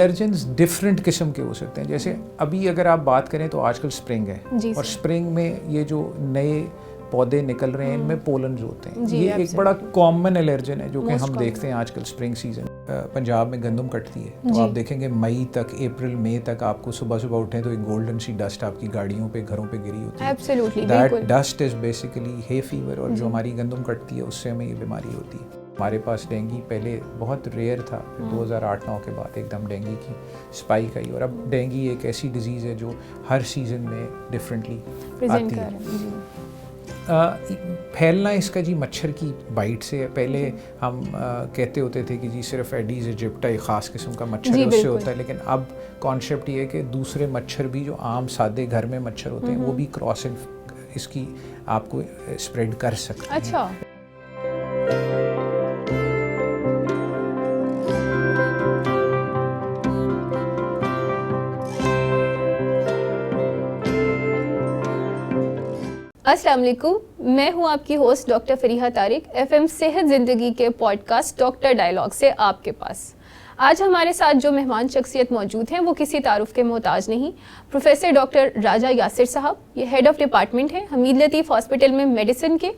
Allergens different किस्म के हो सकते हैं। जैसे अभी अगर आप बात करें तो आजकल स्प्रिंग है और स्प्रिंग में ये जो नए पौधे निकल रहे हैं इनमें पोलन्स होते हैं। ये एक बड़ा कॉमन एलर्जन है जो कि हम देखते हैं आजकल स्प्रिंग सीजन। पंजाब में गंदम कटती है तो आप देखेंगे मई तक, अप्रैल मई तक आपको सुबह सुबह उठें तो एक गोल्डन सी डस्ट आपकी गाड़ियों पे, घरों पे गिरी होती है। Absolutely, that dust is basically hay fever, और जो हमारी गंदम कटती है उससे हमें ये बीमारी होती है। हमारे पास डेंगू पहले बहुत रेयर था, 2008-9 के बाद एकदम डेंगू की स्पाइक आई, और अब डेंगू एक ऐसी डिजीज़ है जो हर सीज़न में डिफरेंटली आती है। फैलना इसका जी मच्छर की बाइट से है। पहले हम कहते होते थे कि जी सिर्फ एडीज इजिप्टा एक ख़ास किस्म का मच्छर है उससे होता है, लेकिन अब कॉन्सेप्ट ये है कि दूसरे मच्छर भी जो आम सादे घर में मच्छर होते हैं वो भी क्रॉसिंग इसकी आपको स्प्रेड कर सकते हैं। अच्छा। अस्सलाम वालेकुम, मैं हूं आपकी host doctor Fariha Tariq, FM सेहत ज़िंदगी के पॉडकास्ट डॉक्टर डायलॉग से आपके पास। आज हमारे साथ जो मेहमान शख्सियत मौजूद हैं वो किसी तारुफ के मोहताज नहीं, प्रोफेसर डॉक्टर राजा यासिर साहब। ये हेड ऑफ डिपार्टमेंट हैं हमीद लतीफ़ हॉस्पिटल में मेडिसिन के,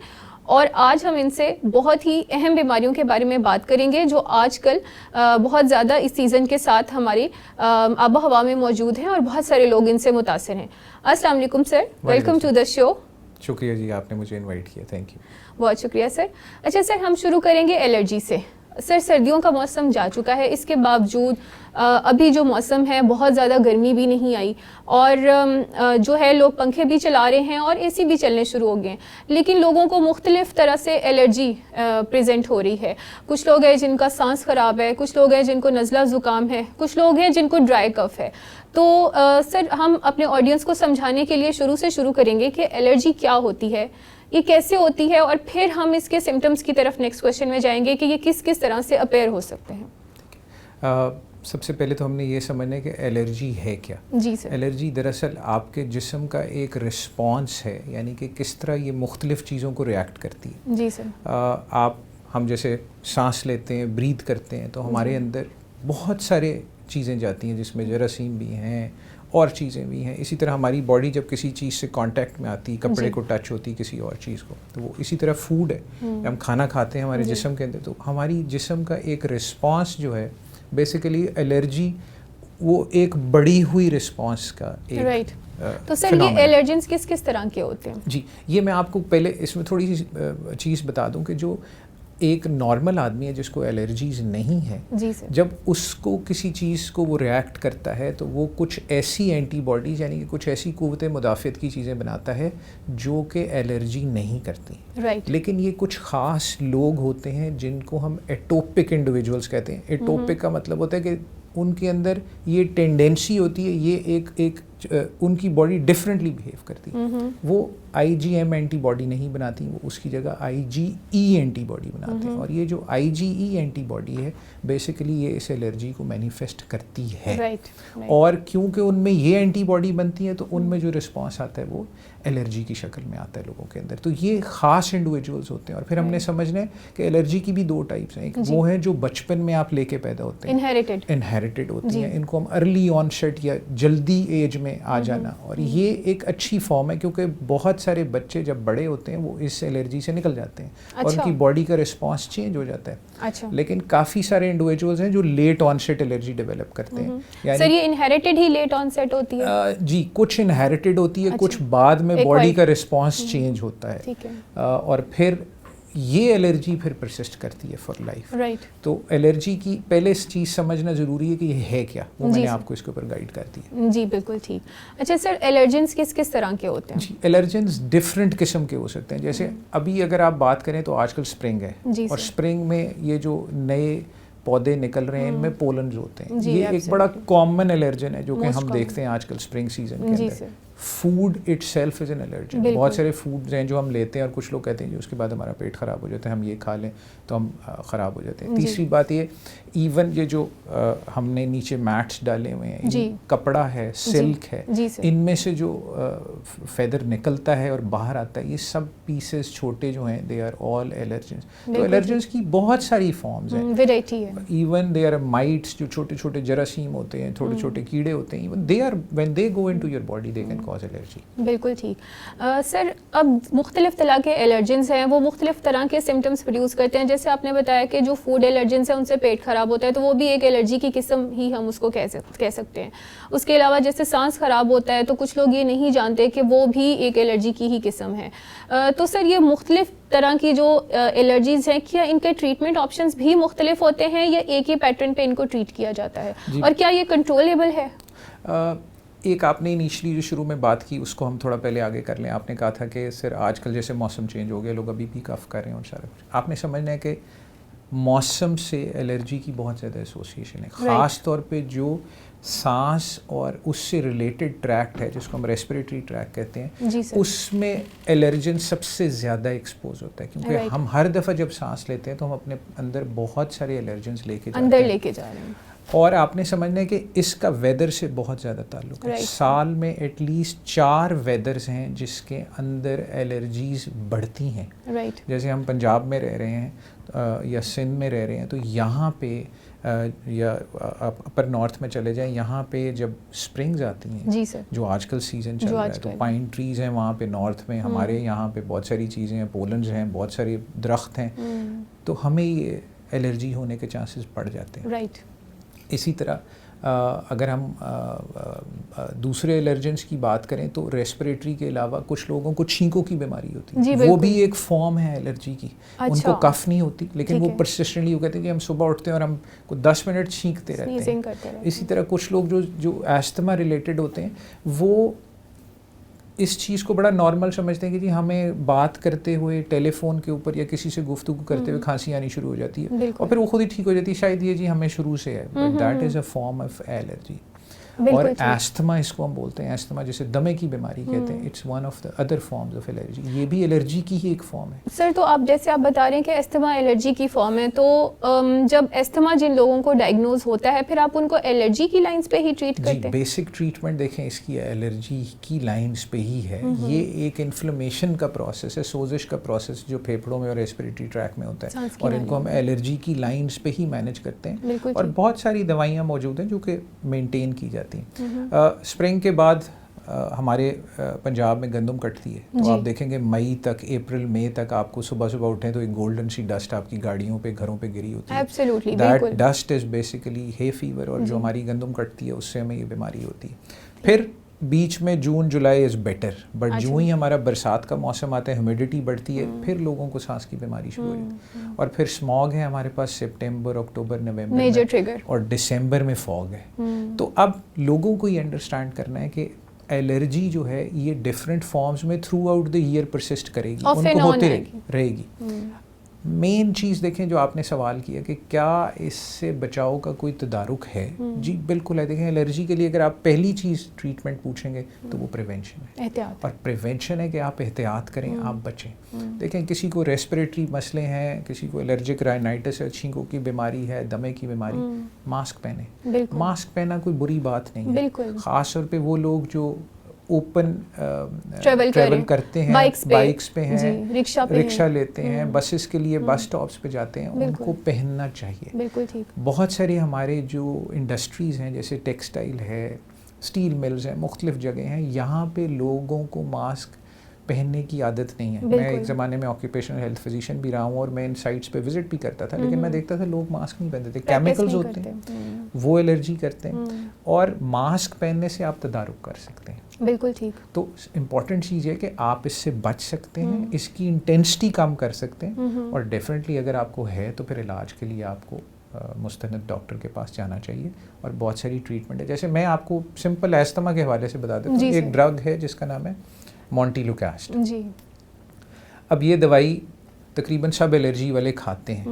और आज हम इनसे बहुत ही अहम बीमारियों के बारे में बात करेंगे जो आजकल बहुत ज़्यादा इस सीज़न के साथ हमारी आबो हवा में मौजूद हैं और बहुत सारे लोग इनसे मुतासिर हैं। अस्सलाम वालेकुम sir, welcome to the show. शुक्रिया जी, आपने मुझे इनवाइट किया, थैंक यू। बहुत शुक्रिया सर। अच्छा सर, हम शुरू करेंगे एलर्जी से। सर, सर्दियों का मौसम जा चुका है, इसके बावजूद अभी जो मौसम है बहुत ज़्यादा गर्मी भी नहीं आई, और जो है लोग पंखे भी चला रहे हैं और एसी भी चलने शुरू हो गए हैं, लेकिन लोगों को मुख्तलिफ़ तरह से एलर्जी प्रेजेंट हो रही है। कुछ लोग हैं जिनका सांस ख़राब है, कुछ लोग हैं जिनको नज़ला ज़ुकाम है, कुछ लोग हैं जिनको ड्राई कफ है। तो सर, हम अपने ऑडियंस को समझाने के लिए शुरू से शुरू करेंगे कि एलर्जी क्या होती है, ये कैसे होती है, और फिर हम इसके सिम्टम्स की तरफ नेक्स्ट क्वेश्चन में जाएंगे कि ये किस किस तरह से अपेयर हो सकते हैं। सबसे पहले तो हमने ये समझना है कि एलर्जी है क्या। जी सर। एलर्जी दरअसल आपके जिस्म का एक रिस्पॉन्स है, यानी कि किस तरह ये मुख्तलिफ़ चीज़ों को रिएक्ट करती है। जी सर। हम जैसे सांस लेते हैं, ब्रीथ करते हैं, तो हमारे अंदर बहुत सारे चीज़ें जाती हैं जिसमें जरासीम भी हैं और चीज़ें भी हैं। इसी तरह हमारी बॉडी जब किसी चीज़ से कांटेक्ट में आती है, कपड़े को टच होती है किसी और चीज़ को, तो वो इसी तरह फूड है, हम खाना खाते हैं हमारे जिस्म के अंदर, तो हमारी जिस्म का एक रिस्पॉन्स जो है बेसिकली एलर्जी वो एक बढ़ी हुई रिस्पॉन्स का एक तो सर, ये एलर्जेंस किस किस तरह के होते हैं? जी, ये मैं आपको पहले इसमें थोड़ी सी चीज़ बता दूं कि जो एक नॉर्मल आदमी है जिसको एलर्जीज नहीं है, जी सर, जब उसको किसी चीज़ को वो रिएक्ट करता है तो वो कुछ ऐसी एंटीबॉडीज़ यानी कि कुछ ऐसी क़ुव्वत मुदाफ़ियत की चीज़ें बनाता है जो कि एलर्जी नहीं करती। लेकिन ये कुछ ख़ास लोग होते हैं जिनको हम एटोपिक इंडिविजुअल्स कहते हैं। एटोपिक का मतलब होता है कि उनके अंदर ये टेंडेंसी होती है, ये उनकी बॉडी डिफरेंटली बिहेव करती है। वो IgM एंटीबॉडी नहीं बनाती, वो उसकी जगह IgE एंटीबॉडी बनाते हैं, और ये जो IgE एंटीबॉडी है बेसिकली ये इस एलर्जी को मैनिफेस्ट करती है। और क्योंकि उनमें ये एंटीबॉडी बनती है तो उनमें जो रिस्पॉन्स आता है वो एलर्जी की शक्ल में आता है लोगों के अंदर। तो ये ख़ास इंडिविजुअल्स होते हैं। और फिर हमने समझना है कि एलर्जी की भी दो टाइप्स हैं। एक वो है जो बचपन में आप लेके पैदा होते हैं, इनहेरिटेड होती हैं, इनको हम अर्ली ऑनसेट या जल्दी एज में आ जाना, और ये एक अच्छी फॉर्म है क्योंकि बहुत सारे बच्चे जब बड़े होते हैं वो इस एलर्जी से निकल जाते हैं और उनकी बॉडी का रिस्पॉन्स चेंज हो जाता है। लेकिन काफ़ी सारे इंडिविजुअल्स हैं जो लेट ऑनसेट एलर्जी डेवलप करते हैं। यानी सर, ये इनहेरिटेड ही लेट ऑनसेट होती है? जी, कुछ इनहेरिटेड होती है, कुछ बाद में बॉडी का रिस्पॉन्स चेंज होता है, और फिर ये एलर्जी फिर परसिस्ट करती है फॉर लाइफ। तो एलर्जी की पहले इस चीज़ समझना ज़रूरी है कि ये है क्या, वो मैंने आपको इसके ऊपर गाइड कर दी। जी बिल्कुल ठीक। अच्छा सर, एलर्जेंस किस किस तरह के होते हैं? जी, एलर्जेंस डिफरेंट किस्म के हो सकते हैं। जैसे अभी अगर आप बात करें तो आजकल स्प्रिंग है, और स्प्रिंग में ये जो नए पौधे निकल रहे हैं इनमें पोलन्स होते हैं। ये एक बड़ा कॉमन एलर्जन है जो कि हम देखते हैं आजकल स्प्रिंग सीजन के अंदर। Food itself is an allergen. बहुत सारे फूड्स हैं जो हम लेते हैं और कुछ लोग कहते हैं कि उसके बाद हमारा पेट ख़राब हो जाता है, हम ये खा लें तो हम ख़राब हो जाते हैं। तीसरी बात ये, इवन ये जो हमने नीचे मैट्स डाले हुए हैं, कपड़ा है, सिल्क है, इनमें से जो फेदर निकलता है और बाहर आता है, ये सब पीसेस छोटे जो हैं, दे आर ऑल एलर्जेंस। तो एलर्जेंस की बहुत सारी फॉर्म्स हैं, वैरायटी है। इवन दे आर माइट्स, जो छोटे छोटे जरासीम होते हैं, छोटे छोटे कीड़े होते हैं, even they are when they go into your body they can cause allergy. बिल्कुल ठीक। सर, अब मुख्तलिफ तरह के एलर्जेंस हैं, वो मुख्तलिफ तरह के सिम्टम्स प्रोड्यूस करते हैं। जैसे आपने बताया कि जो फूड एलर्जेंस है उनसे पेट ख़राब होता है, तो वो भी एक एलर्जी की किस्म ही हम उसको कह सकते हैं। उसके अलावा जैसे सांस ख़राब होता है, तो कुछ लोग ये नहीं जानते कि वो भी एक एलर्जी की ही किस्म है। तो सर, ये मुख्तलिफ तरह की जो एलर्जीज़ हैं, क्या इनके ट्रीटमेंट ऑप्शंस भी मुख्तलिफ होते हैं या एक ही पैटर्न पे इनको ट्रीट किया जाता है, और क्या ये कंट्रोलेबल है? एक आपने इनिशियली जो शुरू में बात की उसको हम थोड़ा पहले आगे कर लें। आपने कहा था कि सर आजकल जैसे मौसम चेंज हो गया, लोग अभी भी कफ कर रहे हैं और सारा कुछ। आपने समझना है कि मौसम से एलर्जी की बहुत ज़्यादा एसोसिएशन है, ख़ास तौर पे जो सांस और उससे रिलेटेड ट्रैक्ट है, जिसको हम रेस्पिरेटरी ट्रैक्ट कहते हैं, उसमें एलर्जन सबसे ज़्यादा एक्सपोज होता है, क्योंकि हम हर दफ़ा जब सांस लेते हैं तो हम अपने अंदर बहुत सारे एलर्जेंस लेके जा रहे हैं। और आपने समझना है कि इसका वेदर से बहुत ज़्यादा ताल्लुक है। साल में एटलीस्ट 4 वेदर्स हैं जिसके अंदर एलर्जीज़ बढ़ती हैं। जैसे हम पंजाब में रह रहे हैं या सिंध में रह रहे हैं, तो यहाँ पे या अपर नॉर्थ में चले जाएं, यहाँ पे जब स्प्रिंग्स आती हैं, जो आजकल सीज़न चल रहा है, तो पाइन ट्रीज़ हैं वहाँ पे नॉर्थ में, हमारे यहाँ पे बहुत सारी चीज़ें हैं, पोलन्स हैं, बहुत सारे दरख्त हैं, तो हमें ये एलर्जी होने के चांसेस बढ़ जाते हैं। इसी तरह अगर हम दूसरे एलर्जेंस की बात करें तो रेस्पिरेटरी के अलावा कुछ लोगों को छींकों की बीमारी होती है, वो भी एक फॉर्म है एलर्जी की। उनको कफ नहीं होती, लेकिन वो परसिस्टेंटली, वो कहते हैं कि हम सुबह उठते हैं और हम 10 मिनट छींकते रहते हैं। इसी तरह कुछ लोग जो एस्थमा रिलेटेड होते हैं, वो इस चीज़ को बड़ा नॉर्मल समझते हैं कि जी हमें बात करते हुए टेलीफोन के ऊपर या किसी से गुफ्तगू करते हुए खांसी आनी शुरू हो जाती है, और फिर वो खुद ही ठीक हो जाती है, शायद ये जी हमें शुरू से है, but that is a form of allergy. और एस्थमा इसको हम बोलते हैं, एस्थमा जिसे दमे की बीमारी कहते हैं, it's one of the other forms of allergy. ये भी एलर्जी की ही एक फॉर्म है। सर, तो आप जैसे आप बता रहे हैं कि एस्थमा एलर्जी की फॉर्म है, तो जब एस्थमा जिन लोगों को डायग्नोज होता है, फिर आप उनको एलर्जी की लाइंस पे ही ट्रीट करते हैं? बेसिक ट्रीटमेंट देखें इसकी एलर्जी की लाइंस पे ही है। ये एक इन्फ्लेमेशन का प्रोसेस है, सोजिश का प्रोसेस, जो फेफड़ों में और रेस्पिरेटरी ट्रैक में होता है, और इनको हम एलर्जी की लाइंस पे ही मैनेज करते हैं। और बहुत सारी दवाइयाँ मौजूद हैं जो कि मेनटेन की जाती हैं। स्प्रिंग के बाद हमारे पंजाब में गंदम कटती है, तो आप देखेंगे मई तक, अप्रैल मई तक आपको सुबह सुबह उठें तो एक गोल्डन सी डस्ट आपकी गाड़ियों पे, घरों पे गिरी होती है। Absolutely, that dust is basically hay fever, और जो हमारी गंदम कटती है उससे हमें ये बीमारी होती है। फिर बीच में जून जुलाई इज़ बेटर, बट जो ही हमारा बरसात का मौसम आता है, ह्यूमिडिटी बढ़ती है, फिर लोगों को सांस की बीमारी शुरू हो जाती है। और फिर स्मॉग है हमारे पास सितंबर, अक्टूबर, नवंबर मेजर ट्रिगर, और दिसंबर में फॉग है। तो अब लोगों को ये अंडरस्टैंड करना है कि एलर्जी जो है ये डिफरेंट फॉर्म्स में through out the year persist करेगी, उनको होते रहेगी। मेन चीज़ देखें जो आपने सवाल किया कि क्या इससे बचाव का कोई तदारुक है, जी बिल्कुल है। देखें, एलर्जी के लिए अगर आप पहली चीज़ ट्रीटमेंट पूछेंगे तो वो प्रिवेंशन है, एहतियात। और प्रिवेंशन है कि आप एहतियात करें, आप बचें। देखें, किसी को रेस्पिरेटरी मसले हैं, किसी को एलर्जिक राइनाइटिस है, छींकों की बीमारी है, दमे की बीमारी, मास्क पहने। मास्क पहना कोई बुरी बात नहीं है, ख़ास तौर पे वो लोग जो ओपन ट्रैवल करते हैं, बाइक्स पे हैं, रिक्शा लेते हैं, बसेस के लिए बस स्टॉप्स पे जाते हैं, उनको पहनना चाहिए। बिल्कुल ठीक। बहुत सारे हमारे जो इंडस्ट्रीज़ हैं, जैसे टेक्सटाइल है, स्टील मिल्स हैं, मुख्तलिफ जगह हैं, यहाँ पे लोगों को मास्क पहनने की आदत नहीं है। मैं एक ज़माने में ऑक्यूपेशनल हेल्थ फिजिशियन भी रहा हूँ और मैं इन साइट्स पे विजिट भी करता था, लेकिन मैं देखता था लोग मास्क नहीं पहनते थे, केमिकल्स होते हैं, वो एलर्जी करते हैं, और मास्क पहनने से आप तदारुक कर सकते हैं। बिल्कुल ठीक। तो इम्पॉर्टेंट चीज़ है कि आप इससे बच सकते हैं, इसकी इंटेंसिटी कम कर सकते हैं, और डेफिनेटली अगर आपको है तो फिर इलाज के लिए आपको मुस्तनद डॉक्टर के पास जाना चाहिए, और बहुत सारी ट्रीटमेंट है। जैसे मैं आपको सिंपल एस्थमा के हवाले से बता देता हूँ, एक ड्रग है जिसका नाम है मोंटेलुकास्ट। अब ये दवाई तकरीबन सब एलर्जी वाले खाते हैं,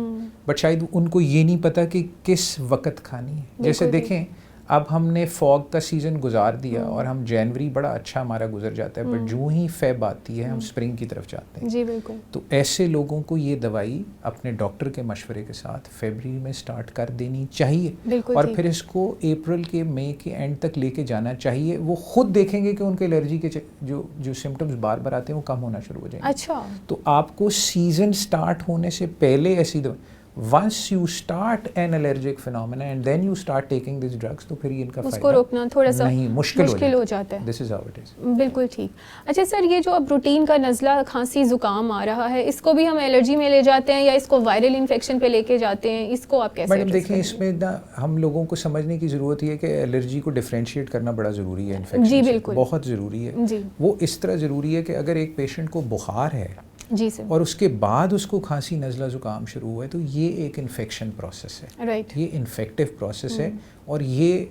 बट शायद उनको ये नहीं पता कि किस वक्त खानी है। जैसे देखें, अब हमने फॉग का सीज़न गुजार दिया और हम जनवरी बड़ा अच्छा हमारा गुजर जाता है, बट जो ही फेब आती है हम स्प्रिंग की तरफ जाते हैं। जी बिल्कुल। तो ऐसे लोगों को ये दवाई अपने डॉक्टर के मशवरे के साथ फरवरी में स्टार्ट कर देनी चाहिए और फिर इसको अप्रैल के मई के एंड तक लेके जाना चाहिए। वो खुद देखेंगे कि उनके एलर्जी के जो सिम्टम्स बार बार आते हैं वो कम होना शुरू हो जाएंगे। अच्छा। तो आपको सीज़न स्टार्ट होने से पहले ऐसी दवाई, once you start an allergic phenomena and then you start taking these drugs, तो फिर ये इनका उसको रोकना थोड़ा सा नहीं मुश्किल हो जाता है। This is how it is। बिल्कुल ठीक। अच्छा सर, ये जो अब रूटीन का नज़ला खांसी ज़ुकाम आ रहा है, इसको भी हम एलर्जी में ले जाते हैं या इसको वायरल इन्फेक्शन पे लेके जाते हैं, इसको आप कैसे? मैडम देखिए, इसमें ना हम लोगों को समझने की ज़रूरत है कि एलर्जी को डिफ्रेंशिएट करना बड़ा ज़रूरी है इन्फेक्शन जी बिल्कुल, बहुत ज़रूरी है जी। वो इस तरह ज़रूरी है कि अगर एक पेशेंट को बुखार है जी सर और उसके बाद उसको खांसी नज़ला ज़ुकाम शुरू हुआ है, तो ये एक इन्फेक्शन प्रोसेस है। राइट। ये इन्फेक्टिव प्रोसेस है और ये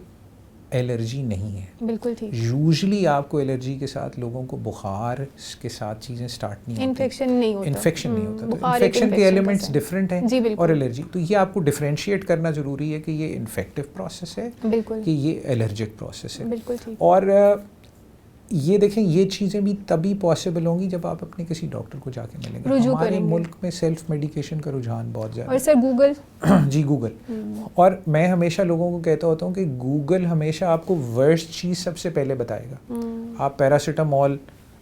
एलर्जी नहीं है। बिल्कुल ठीक। यूजुअली आपको एलर्जी के साथ लोगों को बुखार के साथ चीज़ें स्टार्ट नहीं होती, इन्फेक्शन नहीं होता। इन्फेक्शन नहीं होता। तो इन्फेक्शन के एलिमेंट्स डिफरेंट हैं और एलर्जी, तो ये आपको डिफरेंशिएट करना ज़रूरी है कि ये इन्फेक्टिव प्रोसेस है कि ये एलर्जिक प्रोसेस है। बिल्कुल ठीक। और ये देखें, ये चीज़ें भी तभी पॉसिबल होंगी जब आप अपने किसी डॉक्टर को जाके मिलेंगे। हमारे मुल्क में सेल्फ मेडिकेशन का रुझान बहुत ज़्यादा। और सर गूगल जी गूगल। और मैं हमेशा लोगों को कहता होता हूँ कि गूगल हमेशा आपको वर्स्ट चीज़ सबसे पहले बताएगा। आप पैरासीटामॉल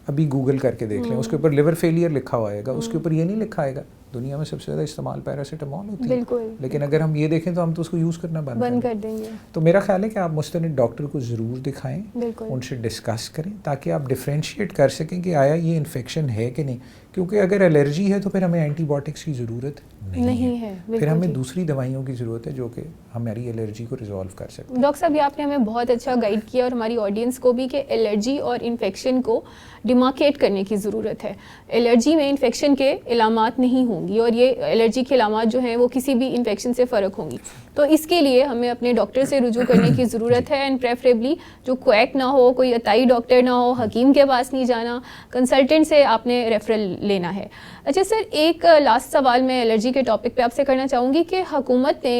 अभी गूगल करके देख लें, उसके ऊपर लिवर फेलियर लिखा हुआ आएगा, उसके ऊपर ये नहीं लिखा आएगा दुनिया में सबसे ज़्यादा इस्तेमाल पैरासीटामॉल होती है। लेकिन अगर हम ये देखें तो हम तो उसको यूज़ करना बंद कर देंगे। तो मेरा ख्याल है कि आप मुस्तनिद डॉक्टर को ज़रूर दिखाएं, उनसे डिस्कस करें ताकि आप डिफ्रेंशिएट कर सकें कि आया ये इन्फेक्शन है कि नहीं। क्योंकि अगर एलर्जी है तो फिर हमें एंटीबायोटिक्स की ज़रूरत नहीं है। फिर हमें दूसरी दवाइयों की ज़रूरत है जो कि हमारी एलर्जी को रिजॉल्व कर सकते हैं। डॉक्टर साहब, ये आपने हमें बहुत अच्छा गाइड किया और हमारी ऑडियंस को भी कि एलर्जी और इन्फेक्शन को डिमार्केट करने की ज़रूरत है। एलर्जी में इन्फेक्शन के इलामात नहीं होंगी और ये एलर्जी के इलामात जो हैं वो किसी भी इन्फेक्शन से फ़र्क होंगी। तो इसके लिए हमें अपने डॉक्टर से रुजू करने की ज़रूरत है एंड प्रेफरेबली जो क्वैक ना हो, कोई अताई डॉक्टर ना हो, हकीम के पास नहीं जाना, कंसल्टेंट से आपने रेफरल लेना है। अच्छा सर, एक लास्ट सवाल मैं एलर्जी के टॉपिक पे आपसे करना चाहूँगी कि हुकूमत ने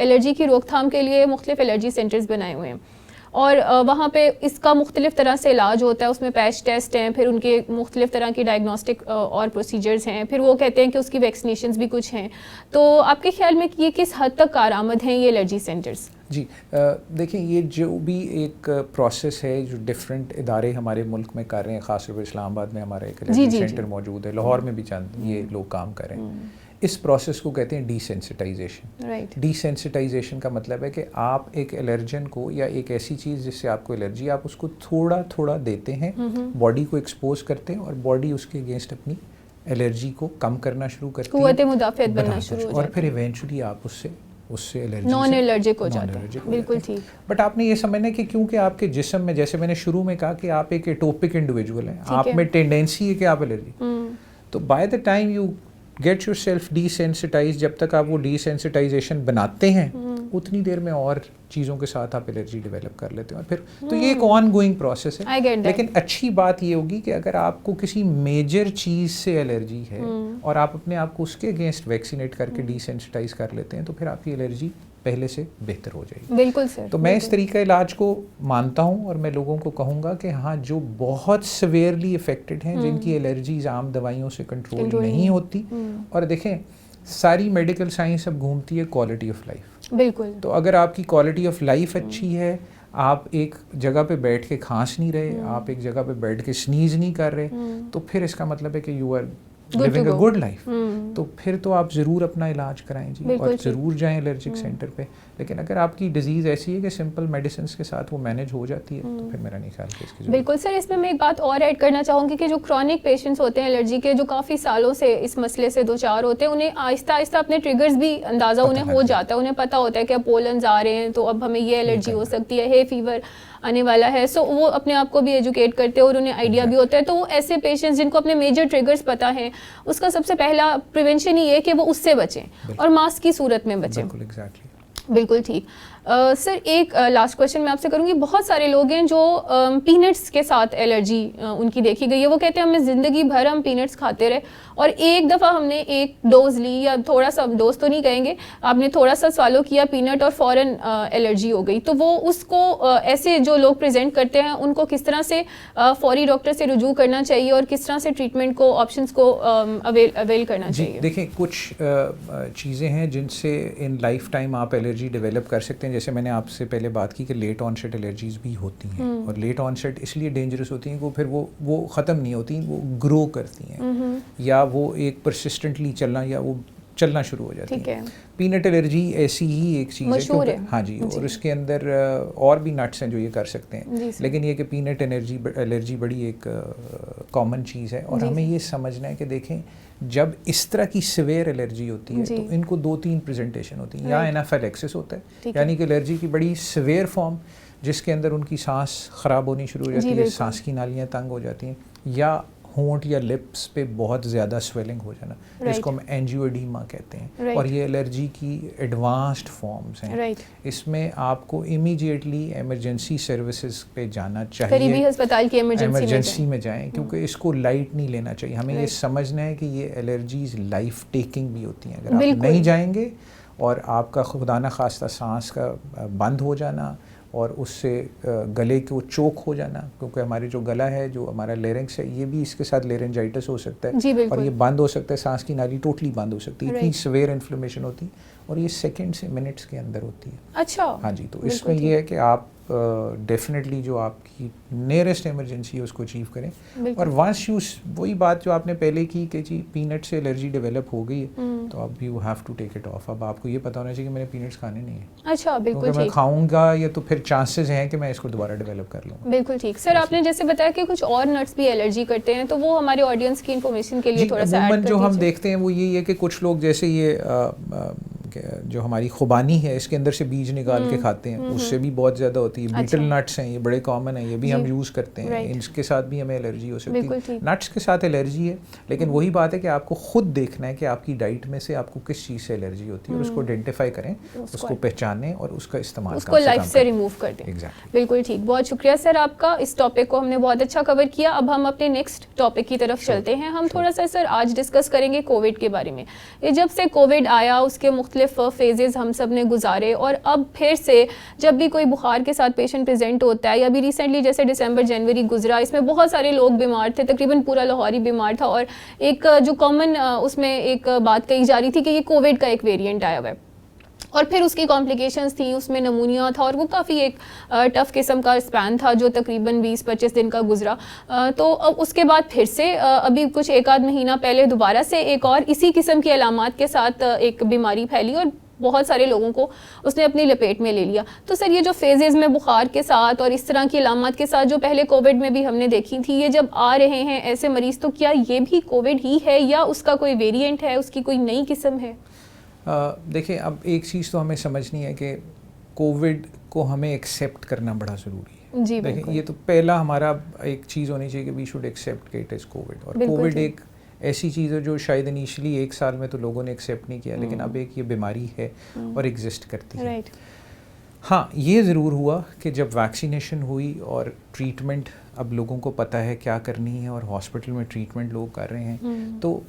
एलर्जी की रोकथाम के लिए मुख्तलिफ एलर्जी सेंटर्स बनाए हुए हैं और वहाँ पे इसका मुख्तलिफ तरह से इलाज होता है। उसमें पैच टेस्ट हैं, फिर उनके मुख्तलिफ तरह की डायग्नोस्टिक और प्रोसीजर्स हैं, फिर वो कहते हैं कि उसकी वैक्सीनेशंस भी कुछ हैं। तो आपके ख्याल में ये किस हद तक कारआमद हैं ये एलर्जी सेंटर्स? जी देखिए, ये जो भी एक प्रोसेस है जो डिफरेंट इदारे हमारे मुल्क में कर रहे हैं, ख़ास तौर पर इस्लामाबाद में हमारा एक एलर्जी सेंटर मौजूद है, लाहौर में भी चंद ये लोग काम कर रहे हैं। इस प्रोसेस को कहते हैं डीसेंसिटाइजेशन। डीसेंसिटाइजेशन का मतलब है कि आप एक एलर्जन को या एक ऐसी चीज़ जिससे आपको एलर्जी, आप उसको थोड़ा थोड़ा देते हैं, बॉडी को एक्सपोज करते हैं और बॉडी उसके अगेंस्ट अपनी एलर्जी को कम करना शुरू करती है, कुव्वत मुदाफ़ियत बनना शुरू हो जाती है और फिर इवेंचुअली आप उससे एलर्जी नॉन एलर्जिक हो जाता है। बिल्कुल ठीक। बट आपने ये समझना है कि क्योंकि आपके जिस्म में, जैसे मैंने शुरू में कहा कि आप एक एटोपिक इंडिविजुअल हैं, आप में टेंडेंसी है कि आप एलर्जी, तो by the time you get your self desensitise, जब तक आप वो डिसेंसिटाइजेशन बनाते हैं उतनी देर में और चीज़ों के साथ आप एलर्जी डेवलप कर लेते हैं और फिर तो ये एक ऑन गोइंग प्रोसेस है। लेकिन अच्छी बात ये होगी कि अगर आपको किसी मेजर चीज़ से एलर्जी है और आप अपने आप को उसके अगेंस्ट वैक्सीनेट करके डिसेंसिटाइज कर लेते हैं तो फिर आपकी एलर्जी पहले से बेहतर हो जाएगी। बिल्कुल सर। तो मैं इस तरीका इलाज को मानता हूँ और मैं लोगों को कहूँगा कि हाँ, जो बहुत सिवियरली इफेक्टेड हैं, जिनकी एलर्जीज आम दवाइयों से कंट्रोल नहीं होती, और देखें सारी मेडिकल साइंस अब घूमती है क्वालिटी ऑफ लाइफ। बिल्कुल। तो अगर आपकी क्वालिटी ऑफ लाइफ अच्छी है, आप एक जगह पे बैठ के खांस नहीं रहे, आप एक जगह पे बैठ के स्नीज नहीं कर रहे, तो फिर इसका मतलब है कि you are living a good life. तो फिर तो आप ज़रूर अपना इलाज कराएं जी, और ज़रूर जाएं एलर्जिक सेंटर पे। लेकिन अगर आपकी डिजीज़ ऐसी है कि सिंपल मेडिसिन के साथ वो मैनेज हो जाती है तो फिर मेरा नहीं ख्याल कि इसकी बिल्कुल सर। इसमें मैं एक बात और ऐड करना चाहूँगी कि जो क्रॉनिक पेशेंट्स होते हैं एलर्जी के, जो काफ़ी सालों से इस मसले से दो चार होते हैं, उन्हें आहिस्ता आहिस्ता अपने ट्रिगर्स भी अंदाज़ा उन्हें हो जाता है। उन्हें पता होता है कि अब पोलन्स आ रहे हैं तो अब हमें ये एलर्जी हो सकती है, हे फीवर आने वाला है। सो वो अपने आप को भी एजुकेट करते हैं और उन्हें आइडिया भी होता है। तो वो ऐसे पेशेंट्स जिनको अपने मेजर ट्रिगर्स पता हैं, उसका सबसे पहला प्रिवेंशन ही है कि वो उससे बचें और मास्क की सूरत में बचें। बिल्कुल एग्जैक्टली। बिल्कुल ठीक। सर एक लास्ट क्वेश्चन मैं आपसे करूँगी, बहुत सारे लोग हैं जो पीनट्स के साथ एलर्जी उनकी देखी गई है। वो कहते हैं हमें ज़िंदगी भर हम पीनट्स खाते रहे और एक दफ़ा हमने एक डोज ली या थोड़ा सा, डोज तो नहीं कहेंगे, आपने थोड़ा सा स्वालो किया पीनट और फ़ौरन एलर्जी हो गई। तो वो उसको ऐसे जो लोग प्रेजेंट करते हैं उनको किस तरह से फौरी डॉक्टर से रुजू करना चाहिए और किस तरह से ट्रीटमेंट को, ऑप्शंस को अवेल करना चाहिए? देखिए, कुछ चीज़ें हैं जिनसे इन लाइफ टाइम आप एलर्जी डेवलप कर सकते हैं। जैसे मैंने आपसे पहले बात की कि लेट ऑनसेट एलर्जीज भी होती हैं, और लेट ऑनसेट इसलिए डेंजरस होती हैं कि फिर वो ख़त्म नहीं होती, वो ग्रो करती हैं, या वो एक परसिस्टेंटली चलना, या वो चलना शुरू हो जाती है। पीनट एलर्जी ऐसी ही एक चीज़ है, हाँ जी, और इसके अंदर और भी नट्स हैं जो ये कर सकते हैं, लेकिन ये कि पीनट एलर्जी बड़ी एक कॉमन चीज़ है। और हमें ये समझना है कि देखें, जब इस तरह की सिवियर एलर्जी होती है तो इनको 2-3 प्रेजेंटेशन होती हैं। या एनाफिलैक्सिस होता है, यानी कि एलर्जी की बड़ी सिवियर फॉर्म जिसके अंदर उनकी सांस ख़राब होनी शुरू हो जाती है, सांस की नालियाँ तंग हो जाती हैं, या होंठ या लिप्स पे बहुत ज़्यादा स्वेलिंग हो जाना, जिसको हम एंजियोएडीमा कहते हैं। और ये एलर्जी की एडवांस्ड फॉर्म्स हैं। इसमें आपको इमीडिएटली इमरजेंसी सर्विसेज पे जाना चाहिए, करीबी अस्पताल की इमरजेंसी में जाएं, क्योंकि इसको लाइट नहीं लेना चाहिए। हमें ये समझना है कि ये एलर्जीज लाइफ टेकिंग भी होती हैं। अगर आप नहीं जाएंगे और आपका खुदा न खास्ता सांस का बंद हो जाना और उससे गले को चोक हो जाना, क्योंकि हमारे जो गला है, जो हमारा लेरिंग्स है, ये भी इसके साथ लेरेंजाइटिस हो सकता है, और ये बंद हो सकता है, सांस की नाली टोटली बंद हो सकती है। इतनी सवेयर इन्फ्लेमेशन होती है, और ये सेकंड से मिनट्स के अंदर होती है। अच्छा, हाँ जी, तो इसमें ये है कि आप डेफिनेटली जो आपकी नियरेस्ट इमरजेंसी है उसको अचीव करें। और वंस यू, वही बात जो आपने पहले की कि जी पीनट से एलर्जी डेवलप हो गई है, तो अब you have to take it off. अब आपको ये पता होना चाहिए कि मैंने पीनट्स खाने नहीं है। अच्छा, बिल्कुल ठीक। मैं खाऊंगा या तो फिर चांसेस हैं कि मैं इसको दोबारा डेवलप कर लूँगा। बिल्कुल ठीक। सर, आपने जैसे बताया कि कुछ और नट्स भी एलर्जी करते हैं, तो वो हमारे ऑडियंस की इन्फॉर्मेशन के लिए थोड़ा सा ऐड कर दीजिए। जो हम देखते हैं वो यही है कि कुछ लोग जैसे ये जो हमारी खुबानी है, इसके अंदर से बीज निकाल के खाते हैं, उससे भी बहुत ज़्यादा होती है। बीटल नट्स हैं, ये बड़े कॉमन हैं, ये भी हम यूज़ करते हैं, इनके साथ भी हमें एलर्जी हो सकती है। नट्स के साथ एलर्जी है, लेकिन वही बात है कि आपको खुद देखना है कि आपकी डाइट में से आपको किस चीज़ से एलर्जी होती है, और उसको आइडेंटिफाई करें, उसको पहचानें और उसका इस्तेमाल, उसको लाइफ से रिमूव कर दें। बिल्कुल ठीक। बहुत शुक्रिया सर आपका। इस टॉपिक को हमने बहुत अच्छा कवर किया। अब हम अपने नेक्स्ट टॉपिक की तरफ चलते हैं। हम थोड़ा सा सर आज डिस्कस करेंगे कोविड के बारे में। ये जब से कोविड आया, उसके मुख्तलिफ फेजेस हम सब ने गुजारे, और अब फिर से जब भी कोई बुखार के साथ पेशेंट प्रेजेंट होता है, या अभी रिसेंटली जैसे दिसंबर जनवरी गुजरा, इसमें बहुत सारे लोग बीमार थे, तकरीबन पूरा लाहौर ही बीमार था, और एक जो कॉमन उसमें एक बात कही जा रही थी कि ये कोविड का एक वेरिएंट आया हुआ है, और फिर उसकी कॉम्प्लिकेशंस थी, उसमें नमूनिया था, और वो काफ़ी एक टफ़ किस्म का स्पैन था जो तकरीबन 20-25 दिन का गुजरा। तो अब उसके बाद फिर से अभी कुछ एक आध महीना पहले दोबारा से एक और इसी किस्म की अलामात के साथ एक बीमारी फैली, और बहुत सारे लोगों को उसने अपनी लपेट में ले लिया। तो सर, ये जो फेजेस में बुखार के साथ और इस तरह की अलामत के साथ जो पहले कोविड में भी हमने देखी थी, ये जब आ रहे हैं ऐसे मरीज़, तो क्या ये भी कोविड ही है या उसका कोई वेरिएंट है, उसकी कोई नई किस्म है? देखिए, अब एक चीज़ तो हमें समझनी है कि कोविड को हमें एक्सेप्ट करना बड़ा ज़रूरी है। जी, देखिए, ये तो पहला हमारा एक चीज़ होनी चाहिए कि वी शुड एक्सेप्ट कि इट इज़ कोविड। और कोविड एक ऐसी चीज़ है जो शायद इनिशियली 1 साल में तो लोगों ने एक्सेप्ट नहीं किया, लेकिन अब एक ये बीमारी है और एग्जिस्ट करती है। हाँ, ये ज़रूर हुआ कि जब वैक्सीनेशन हुई और ट्रीटमेंट अब लोगों को पता है क्या करनी है, और हॉस्पिटल में ट्रीटमेंट लोग कर रहे हैं, तो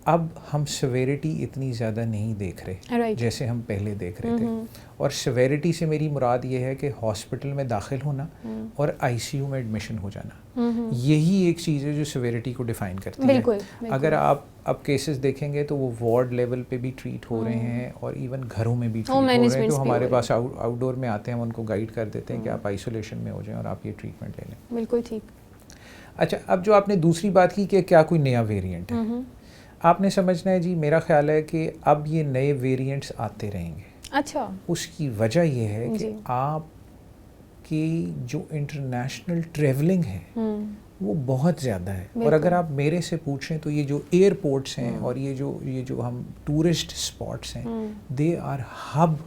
अब हम सिवेरिटी इतनी ज़्यादा नहीं देख रहे जैसे हम पहले देख रहे थे। और सिवेरिटी से मेरी मुराद ये है कि हॉस्पिटल में दाखिल होना और आईसीयू में एडमिशन हो जाना, यही एक चीज़ है जो सिवेरिटी को डिफ़ाइन करती है। अगर आप अब केसेस देखेंगे तो वो वार्ड लेवल पे भी ट्रीट हो रहे हैं, और इवन घरों में भी ट्रीट हो रहे हैं। तो हमारे पास आउटडोर में आते हैं, हम उनको गाइड कर देते हैं कि आप आइसोलेशन में हो जाएं और आप ये ट्रीटमेंट ले लें। बिल्कुल ठीक। अच्छा, अब जो आपने दूसरी बात की कि क्या कोई नया वेरिएंट है, आपने समझना है जी, मेरा ख्याल है कि अब ये नए वेरिएंट्स आते रहेंगे। अच्छा। उसकी वजह ये है कि आपकी जो इंटरनेशनल ट्रैवलिंग है वो बहुत ज़्यादा है। और अगर आप मेरे से पूछें तो ये जो एयरपोर्ट्स हैं और ये जो हम टूरिस्ट स्पॉट्स हैं, they are hub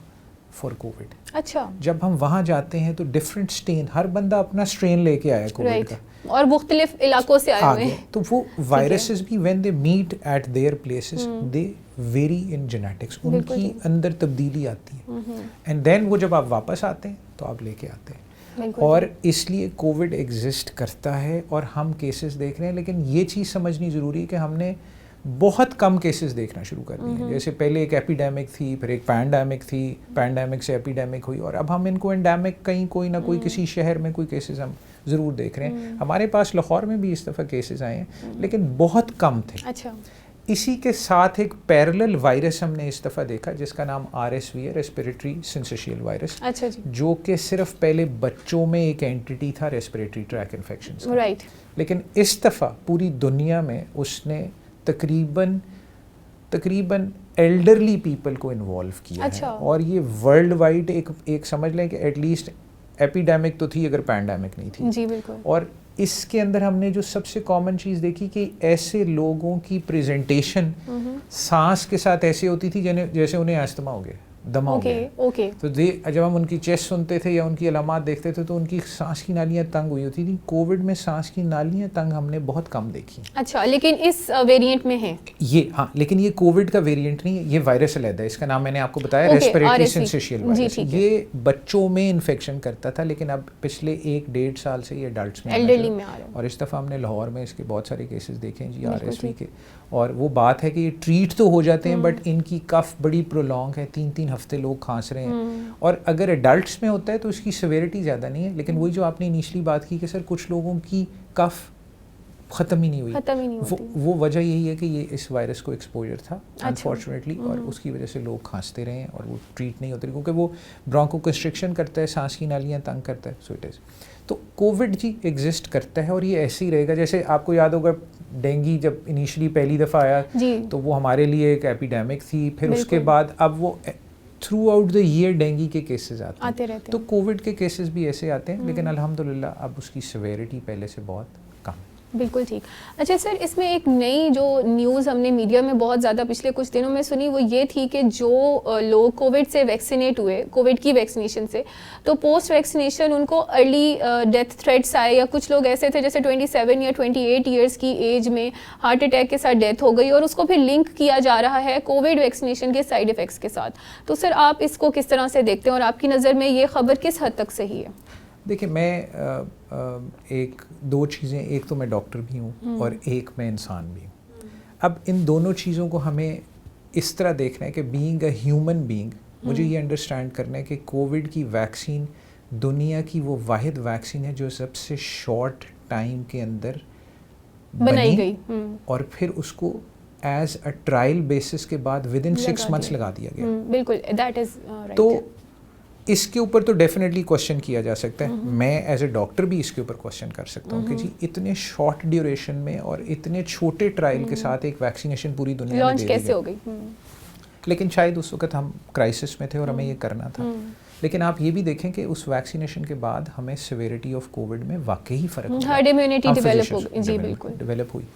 for Covid. अच्छा, जब हम वहाँ जाते हैं तो डिफरेंट स्ट्रेन, हर बंदा अपना स्ट्रेन लेके आया कोविड का, और मुख्तलिफ इलाकों से आए हुए हैं। तो वो वायरसेस भी when they meet at their places they vary in genetics, उनकी अंदर तब्दीली आती है, एंड देन वो जब आप वापस आते हैं तो आप लेके आते हैं। और इसलिए कोविड एग्जिस्ट करता है और हम केसेस देख रहे हैं, लेकिन ये चीज़ समझनी ज़रूरी है कि हमने बहुत कम केसेस देखना शुरू कर दिए हैं। जैसे पहले एक एपिडेमिक थी, फिर एक पैंडेमिक थी, पैंडेमिक से एपिडेमिक हुई, और अब हम इनको एंडेमिक कहीं कोई ना कोई किसी शहर में कोई केसेस हम ज़रूर देख रहे हैं। हमारे पास लाहौर में भी इस दफ़ा केसेस आए हैं, लेकिन बहुत कम थे। अच्छा, इसी के साथ एक पैरेलल वायरस हमने इस दफ़ा देखा जिसका नाम RSV है, रेस्पिरेटरी सिंसेशियल वायरस। अच्छा जी, जो कि सिर्फ पहले बच्चों में एक एंटिटी था रेस्पिरेटरी ट्रैक इन्फेक्शन, राइट, लेकिन इस दफ़ा पूरी दुनिया में उसने तकरीबन एल्डरली पीपल को इन्वॉल्व किया अच्छा। है, और ये वर्ल्ड वाइड एक समझ लें कि एटलीस्ट एपिडेमिक तो थी अगर पैंडेमिक नहीं थी। जी बिल्कुल। और इसके अंदर हमने जो सबसे कॉमन चीज़ देखी कि ऐसे लोगों की प्रेजेंटेशन सांस के साथ ऐसे होती थी जैसे उन्हें अस्थमा हो गया, दमा हो गया। ओके। तो जब हम उनकी चेस्ट सुनते थे या उनकी अलामात देखते थे तो उनकी सांस की नालियाँ तंग हुई होती थी। कोविड में सांस की नालियाँ तंग हमने बहुत कम देखी। अच्छा, लेकिन इस वेरिएंट में है ये? हाँ, लेकिन ये कोविड का वेरिएंट नहीं है, ये वायरस अलग है। इसका नाम मैंने आपको बताया रेस्पिरेटरी सिंसेशियल वायरस। ये बच्चों में इन्फेक्शन करता था, लेकिन अब पिछले 1-1.5 साल से ये एडल्ट्स में एल्डरली में आ रहा है। और इस दफ़ा हमने लाहौर में इसके बहुत सारे केसेस देखे हैं जी, RSV के। और वो बात है कि ये ट्रीट तो हो जाते हैं, बट इनकी कफ बड़ी प्रोलॉन्ग है, 3-3 हफ्ते लोग खांस रहे हैं। और अगर एडल्ट्स में होता है तो इसकी सिवियरिटी ज़्यादा नहीं है, लेकिन वही जो आपने इनिशियली बात की कि सर कुछ लोगों की कफ ख़त्म ही नहीं हुई, वो वजह यही है कि ये इस वायरस को एक्सपोजर था अनफॉर्चुनेटली, और उसकी वजह से लोग खांसते रहे हैं और वो ट्रीट नहीं होते, क्योंकि वो ब्रोंको कंस्ट्रिक्शन करता है, सांस की नालियाँ तंग करता है। So it is. तो कोविड जी एग्जिस्ट करता है और ये ऐसे ही रहेगा। जैसे आपको याद होगा डेंगू जब इनिशियली पहली दफ़ा आया तो वो हमारे लिए एक एपिडेमिक थी, फिर उसके बाद अब वो through out the year dengue के केसेस आते रहते हैं। तो कोविड के केसेस भी ऐसे आते हैं, लेकिन अल्हम्दुलिल्लाह अब उसकी सिवियरिटी पहले से बहुत कम। बिल्कुल ठीक। अच्छा सर, इसमें एक नई जो न्यूज़ हमने मीडिया में बहुत ज़्यादा पिछले कुछ दिनों में सुनी, वो ये थी कि जो लोग कोविड से वैक्सीनेट हुए, कोविड की वैक्सीनेशन से, तो पोस्ट वैक्सीनेशन उनको अर्ली डेथ थ्रेट्स आए, या कुछ लोग ऐसे थे जैसे 27 या 28 ईयर्स की एज में हार्ट अटैक के साथ डेथ हो गई, और उसको फिर लिंक किया जा रहा है कोविड वैक्सीनेशन के साइड इफ़ेक्ट्स के साथ। तो सर आप इसको किस तरह से देखते हैं, और आपकी नज़र में ये खबर किस हद तक सही है? देखिए, मैं एक दो चीज़ें, एक तो मैं डॉक्टर भी हूँ और एक मैं इंसान भी हूँ। अब इन दोनों चीज़ों को हमें इस तरह देखना है कि बीइंग अ ह्यूमन बीइंग, मुझे ये अंडरस्टैंड करना है कि कोविड की वैक्सीन दुनिया की वो वाहिद वैक्सीन है जो सबसे शॉर्ट टाइम के अंदर बनाई गई, और फिर उसको एज अ ट्रायल बेसिस के बाद विद इन 6 मंथ्स लगा दिया गया। बिल्कुल, दैट इज़ राइट। तो इसके ऊपर तो डेफिनेटली क्वेश्चन किया जा सकता है। मैं एज ए डॉक्टर भी इसके ऊपर क्वेश्चन कर सकता हूँ कि जी इतने शॉर्ट ड्यूरेशन में और इतने छोटे ट्रायल के साथ एक वैक्सीनेशन पूरी दुनिया में लॉन्च कैसे हो गई? लेकिन शायद उस वक्त हम क्राइसिस में थे और हमें ये करना था। लेकिन आप ये भी देखें कि उस वैक्सीनेशन के बाद हमें सिवियरिटी ऑफ कोविड में वाकई ही फ़र्क हुआ, हर्ड इम्यूनिटी डेवलप हुई।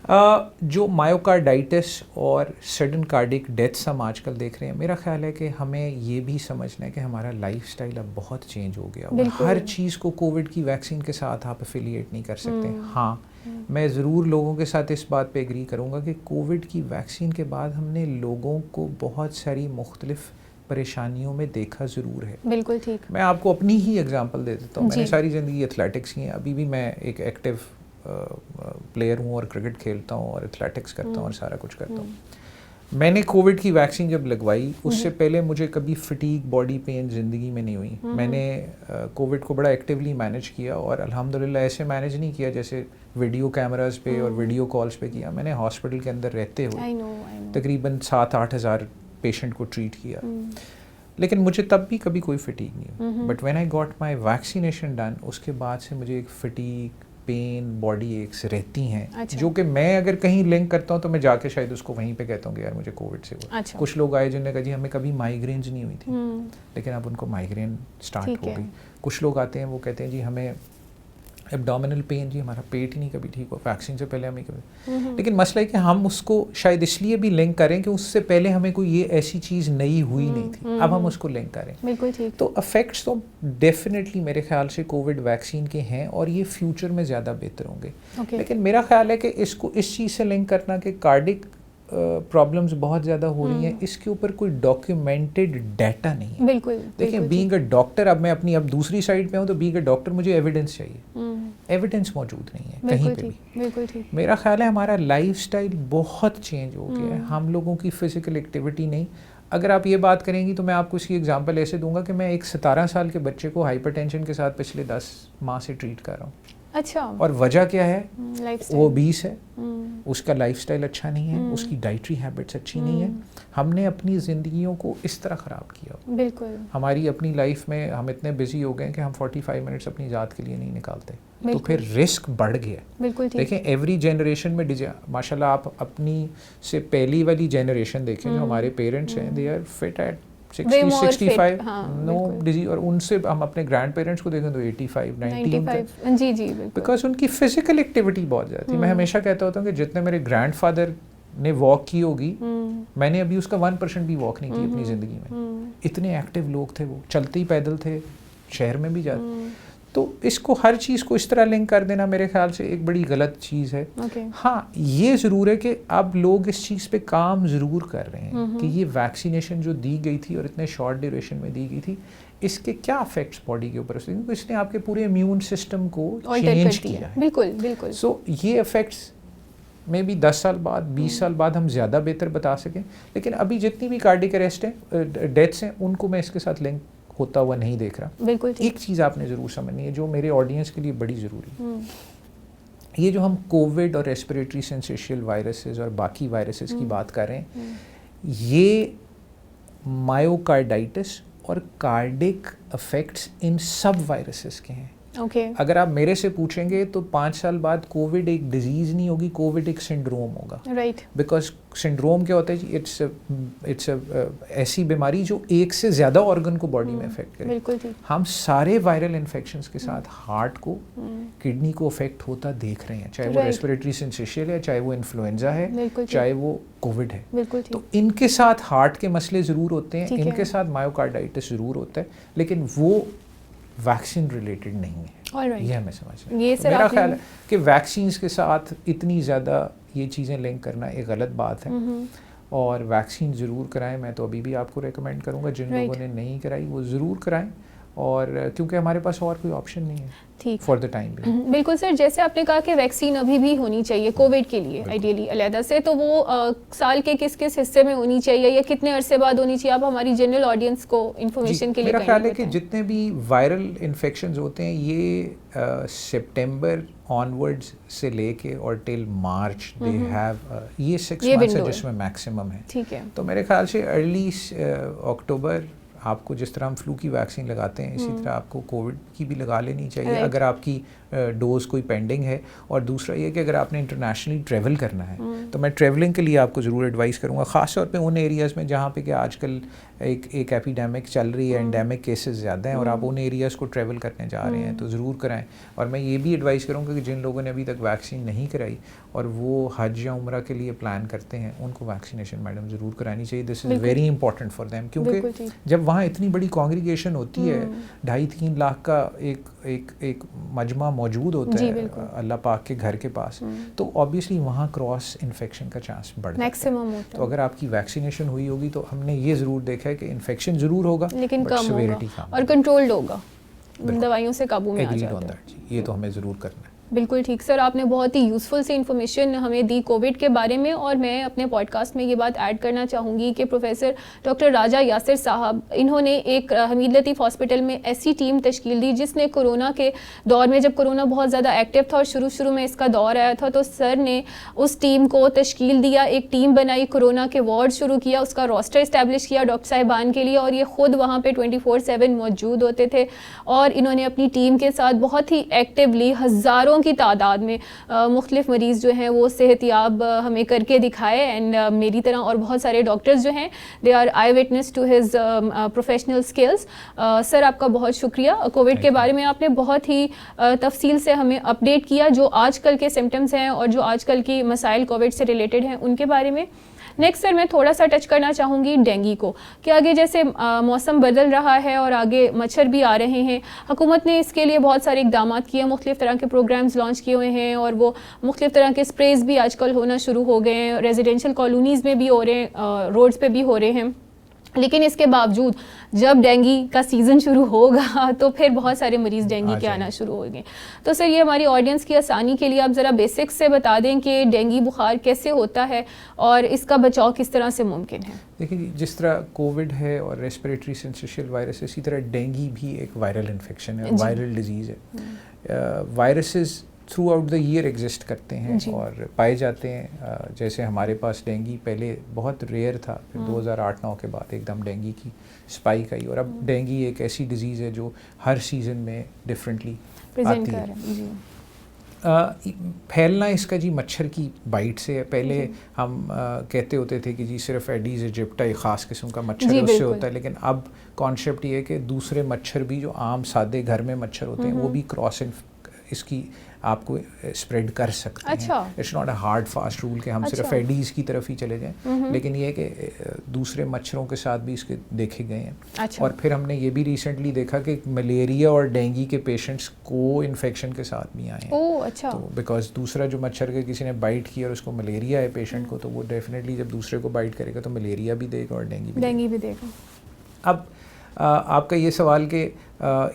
जो मायोकार्डाइटिस और सडन कार्डिक डेथ्स हम आजकल देख रहे हैं, मेरा ख्याल है कि हमें ये भी समझना है कि हमारा लाइफस्टाइल अब बहुत चेंज हो गया। हर चीज़ को कोविड की वैक्सीन के साथ आप एफिलिएट नहीं कर सकते। हाँ, मैं ज़रूर लोगों के साथ इस बात पे एग्री करूँगा कि कोविड की वैक्सीन के बाद हमने लोगों को बहुत सारी मुख्तलिफ परेशानियों में देखा ज़रूर है। बिल्कुल ठीक। मैं आपको अपनी ही एग्जांपल दे देता हूँ। मैंने सारी ज़िंदगी एथलेटिक्स की है, अभी भी मैं एक एक्टिव प्लेयर हूँ और क्रिकेट खेलता हूँ और एथलेटिक्स करता हूँ और सारा कुछ करता हूँ। मैंने कोविड की वैक्सीन जब लगवाई, उससे पहले मुझे कभी फटीग, बॉडी पेन ज़िंदगी में नहीं हुई। मैंने कोविड को बड़ा एक्टिवली मैनेज किया, और अल्हम्दुलिल्लाह ऐसे मैनेज नहीं किया जैसे वीडियो कैमरास पे और वीडियो कॉल्स पे किया। मैंने हॉस्पिटल के अंदर रहते हुए तकरीबन 7-8 हज़ार पेशेंट को ट्रीट किया, लेकिन मुझे तब भी कभी कोई फटीग नहीं हुई। But when I got my vaccination done, उसके बाद से मुझे एक फटीग, पेन, बॉडी एक्स रहती हैं। अच्छा। जो कि मैं अगर कहीं लिंक करता हूँ तो मैं जाके शायद उसको वहीं पे कहता हूँ कि यार मुझे कोविड से हुआ। अच्छा। कुछ लोग आए जिन्होंने कहा जी हमें कभी माइग्रेन्स नहीं हुई थी, लेकिन अब उनको माइग्रेन स्टार्ट हो गई। कुछ लोग आते हैं वो कहते हैं जी हमें एब्डोमिनल पेन जी, हमारा पेट ही नहीं कभी ठीक हुआ वैक्सीन से पहले हमें कभी। लेकिन मसला है कि हम उसको शायद इसलिए भी लिंक करें कि उससे पहले हमें कोई ये ऐसी चीज़ नई हुई नहीं थी, अब हम उसको लिंक करें। बिल्कुल ठीक। तो इफेक्ट्स तो डेफिनेटली मेरे ख्याल से कोविड वैक्सीन के हैं और ये फ्यूचर में ज़्यादा बेहतर होंगे। लेकिन मेरा ख्याल है कि इसको इस चीज़ से लिंक करना कि कार्डिक प्रॉब्लम्स बहुत ज़्यादा हो रही हैं, इसके ऊपर कोई डॉक्यूमेंटेड डाटा नहीं है। बिल्कुल। देखिए, बीइंग अ डॉक्टर, अब मैं अपनी अब दूसरी साइड पे हूँ, तो बीइंग अ डॉक्टर मुझे एविडेंस चाहिए। एविडेंस मौजूद नहीं है कहीं पे भी। बिल्कुल ठीक। मेरा ख्याल है हमारा लाइफस्टाइल बहुत चेंज हो गया है, हम लोगों की फिजिकल एक्टिविटी नहीं। अगर आप ये बात करेंगी तो मैं आपको इसकी एग्जांपल ऐसे दूंगा कि मैं एक 17 साल के बच्चे को हाइपरटेंशन के साथ पिछले 10 माह से ट्रीट कर रहा हूँ। अच्छा। और वजह क्या है? वो ओबीस है, उसका लाइफस्टाइल अच्छा नहीं है, उसकी डाइटरी हैबिट्स अच्छी नहीं है। हमने अपनी ज़िंदगियों को इस तरह ख़राब किया। बिल्कुल। हमारी अपनी लाइफ में हम इतने बिजी हो गए कि हम 45 मिनट्स अपनी ज़ात के लिए नहीं निकालते, तो फिर रिस्क बढ़ गया। बिल्कुल ठीक। देखें, एवरी जनरेशन में माशाल्लाह आप अपनी से पहली वाली जनरेशन देखें, जो हमारे पेरेंट्स हैं, they are fit at 60-65, no disease. और उनसे हम अपने ग्रैंड पेरेंट्स को देखें तो 85, 90 जी जी, बिकॉज उनकी फिजिकल एक्टिविटी बहुत ज़्यादा थी। मैं हमेशा कहता होता हूँ कि जितने मेरे ग्रैंडफादर ने वॉक की होगी, मैंने अभी उसका 1% भी वॉक नहीं की अपनी ज़िंदगी में। इतने एक्टिव लोग थे, वो चलते ही पैदल थे, शहर में भी जाते। तो इसको हर चीज़ को इस तरह लिंक कर देना मेरे ख्याल से एक बड़ी गलत चीज़ है। हाँ, ये ज़रूर है कि अब लोग इस चीज़ पे काम ज़रूर कर रहे हैं कि ये वैक्सीनेशन जो दी गई थी और इतने शॉर्ट ड्यूरेशन में दी गई थी, इसके क्या इफेक्ट्स बॉडी के ऊपर, क्योंकि इसने आपके पूरे इम्यून सिस्टम को चेंज किया है। बिल्कुल बिल्कुल। सो ये इफेक्ट्स में भी 10 साल बाद, 20 साल बाद हम ज़्यादा बेहतर बता सकें। लेकिन अभी जितनी भी कार्डिक अरेस्ट हैं, डेथ्स हैं, उनको मैं इसके साथ लिंक होता हुआ नहीं देख रहा। बिल्कुल। एक चीज़ आपने ज़रूर समझनी है जो मेरे ऑडियंस के लिए बड़ी ज़रूरी है। ये जो हम कोविड और रेस्पिरेटरी सिंसेशियल वायरसेस और बाकी वायरसेस की बात कर रहे हैं, ये मायोकार्डाइटिस और कार्डिक इफेक्ट्स इन सब वायरसेस के हैं। अगर आप मेरे से पूछेंगे तो 5 साल बाद कोविड एक डिजीज़ नहीं होगी, कोविड एक सिंड्रोम होगा। राइट। बिकॉज सिंड्रोम क्या होता है जी? इट्स ऐसी बीमारी जो एक से ज़्यादा ऑर्गन को बॉडी में अफेक्ट करे। बिल्कुल ठीक। हम सारे वायरल इन्फेक्शंस के साथ हार्ट को, किडनी को अफेक्ट होता देख रहे हैं, चाहे वो रेस्पिरेटरी सिंसेशियल है, चाहे वो इन्फ्लुएंजा है, चाहे वो कोविड है। बिल्कुल ठीक। तो इनके साथ हार्ट के मसले ज़रूर होते हैं, इनके साथ मायोकार्डाइटिस ज़रूर होता है, लेकिन वो वैक्सीन रिलेटेड नहीं है। ये हमें समझना है। मेरा ख्याल है कि वैक्सीन्स के साथ इतनी ज़्यादा ये चीज़ें लिंक करना एक गलत बात है। और वैक्सीन ज़रूर कराएं। मैं तो अभी भी आपको रेकमेंड करूँगा, जिन लोगों ने नहीं कराई वो ज़रूर कराएं, और क्योंकि हमारे पास और कोई ऑप्शन नहीं है फॉर द टाइम। बिल्कुल सर, जैसे आपने कहा कि वैक्सीन अभी भी होनी चाहिए कोविड के लिए आइडियली अलहदा से, तो वो साल के किस किस हिस्से में होनी चाहिए या कितने अरसे बाद होनी चाहिए? आप हमारी जनरल ऑडियंस को इन्फॉर्मेशन के लिए मेरा ख्याल है कि जितने भी वायरल इन्फेक्शंस होते हैं ये सितंबर ऑनवर्ड्स से लेके और टिल मार्च दे हैव ये 6 मंथ्स है जिसमें मैक्सिमम है। ठीक है। तो मेरे ख्याल से अर्ली अक्टूबर आपको जिस तरह हम फ्लू की वैक्सीन लगाते हैं इसी तरह आपको कोविड की भी लगा लेनी चाहिए अगर आपकी डोज कोई पेंडिंग है। और दूसरा ये कि अगर आपने इंटरनेशनली ट्रैवल करना है तो मैं ट्रैवलिंग के लिए आपको ज़रूर एडवाइस करूँगा, ख़ास तौर पे उन एरियाज़ में जहाँ पे कि आजकल एक एपिडेमिक चल रही है, एंडेमिक केसेस ज़्यादा हैं और आप उन एरियाज़ को ट्रैवल करने जा रहे हैं तो ज़रूर कराएं। और मैं ये भी एडवाइस करूँगा कि जिन लोगों ने अभी तक वैक्सीन नहीं कराई और वो हज या उम्रा के लिए प्लान करते हैं उनको वैक्सीनेशन मैडम ज़रूर करानी चाहिए। This is very important for them, क्योंकि जब वहाँ इतनी बड़ी कॉन्ग्रीगेशन होती है, 2.5-3 लाख का एक मजमा मौजूद होता है अल्लाह पाक के घर के पास, तो ऑब्वियसली वहाँ क्रॉस इन्फेक्शन का चांस बढ़ता है। तो अगर आपकी वैक्सीनेशन हुई होगी तो हमने ये ज़रूर देखा है कि इन्फेक्शन ज़रूर होगा लेकिन कम होगा और कंट्रोल्ड होगा, दवाइयों से काबू में आ जाता है। ये तो हमें ज़रूर करना है। बिल्कुल ठीक सर, आपने बहुत ही यूज़फुल सी इन्फॉर्मेशन हमें दी कोविड के बारे में। और मैं अपने पॉडकास्ट में ये बात ऐड करना चाहूँगी कि प्रोफेसर डॉक्टर राजा यासिर साहब, इन्होंने एक हमीद लतीफ़ हॉस्पिटल में ऐसी टीम तश्कील दी जिसने कोरोना के दौर में, जब कोरोना बहुत ज़्यादा एक्टिव था और शुरू में इसका दौर आया था, तो सर ने उस टीम को तश्कील दिया, एक टीम बनाई, कोरोना के वार्ड शुरू किया, उसका रोस्टर इस्टेब्लिश किया डॉक्टर साहिबान के लिए, और ये ख़ुद वहाँ पर 24/7 मौजूद होते थे। और इन्होंने अपनी टीम के साथ बहुत ही एक्टिवली हज़ारों की तादाद में मुख्तलिफ मरीज़ जो हैं वो सेहतियाब हमें करके दिखाए। एंड मेरी तरह और बहुत सारे डॉक्टर्स जो हैं they are eye witness to his professional skills. Sir आपका बहुत शुक्रिया। कोविड के बारे में आपने बहुत ही तफसील से हमें अपडेट किया, जो आजकल के सिम्टम्स हैं और जो आजकल की मसाइल कोविड से रिलेटेड हैं उनके बारे में। नेक्स्ट सर मैं थोड़ा सा टच करना चाहूँगी डेंगू को, कि आगे जैसे मौसम बदल रहा है और आगे मच्छर भी आ रहे हैं, हुकूमत ने इसके लिए बहुत सारे इकदाम किए, मुख्तलिफ तरह के प्रोग्राम्स लॉन्च किए हुए हैं और वो मुख्तलिफ तरह के स्प्रेज भी आजकल होना शुरू हो गए हैं, रेजिडेंशियल कॉलोनीज़ में भी हो रहे हैं, रोड्स पे भी हो रहे हैं। लेकिन इसके बावजूद जब डेंगू का सीज़न शुरू होगा तो फिर बहुत सारे मरीज़ डेंगू के आना शुरू होंगे। तो सर ये हमारी ऑडियंस की आसानी के लिए आप ज़रा बेसिक्स से बता दें कि डेंगू बुखार कैसे होता है और इसका बचाव किस तरह से मुमकिन है। देखिए, जिस तरह कोविड है और रेस्पिरेटरी सिंसिशियल वायरस, इसी तरह डेंगू भी एक वायरल इन्फेक्शन है, वायरल डिजीज़ है। Viruses through out the year exist करते हैं और पाए जाते हैं। जैसे हमारे पास डेंगू पहले बहुत रेयर था, फिर 2008-9 के बाद एकदम डेंगू की स्पाइक आई और अब डेंगू एक ऐसी डिजीज़ है जो हर सीज़न में डिफरेंटली आती है। फैलना इसका जी मच्छर की बाइट से है। पहले हम कहते होते थे कि जी सिर्फ एडीज इजिप्टा एक ख़ास किस्म का मच्छर है उससे होता है, लेकिन अब कॉन्सेप्ट ये है कि दूसरे मच्छर भी जो आम सादे घर में मच्छर होते हैं वो भी क्रॉस इसकी आपको स्प्रेड कर सकते हैं। It's not a hard fast rule कि हम सिर्फ एडीज की तरफ ही चले जाएं, लेकिन ये है कि दूसरे मच्छरों के साथ भी इसके देखे गए हैं। और फिर हमने ये भी रिसेंटली देखा कि मलेरिया और डेंगू के पेशेंट्स को इन्फेक्शन के साथ भी आए हैं। तो बिकॉज दूसरा जो मच्छर के किसी ने बाइट किया और उसको मलेरिया है पेशेंट को, तो वो डेफिनेटली जब दूसरे को बाइट करेगा तो मलेरिया भी देगा और डेंगू भी देगा। अब आपका ये सवाल कि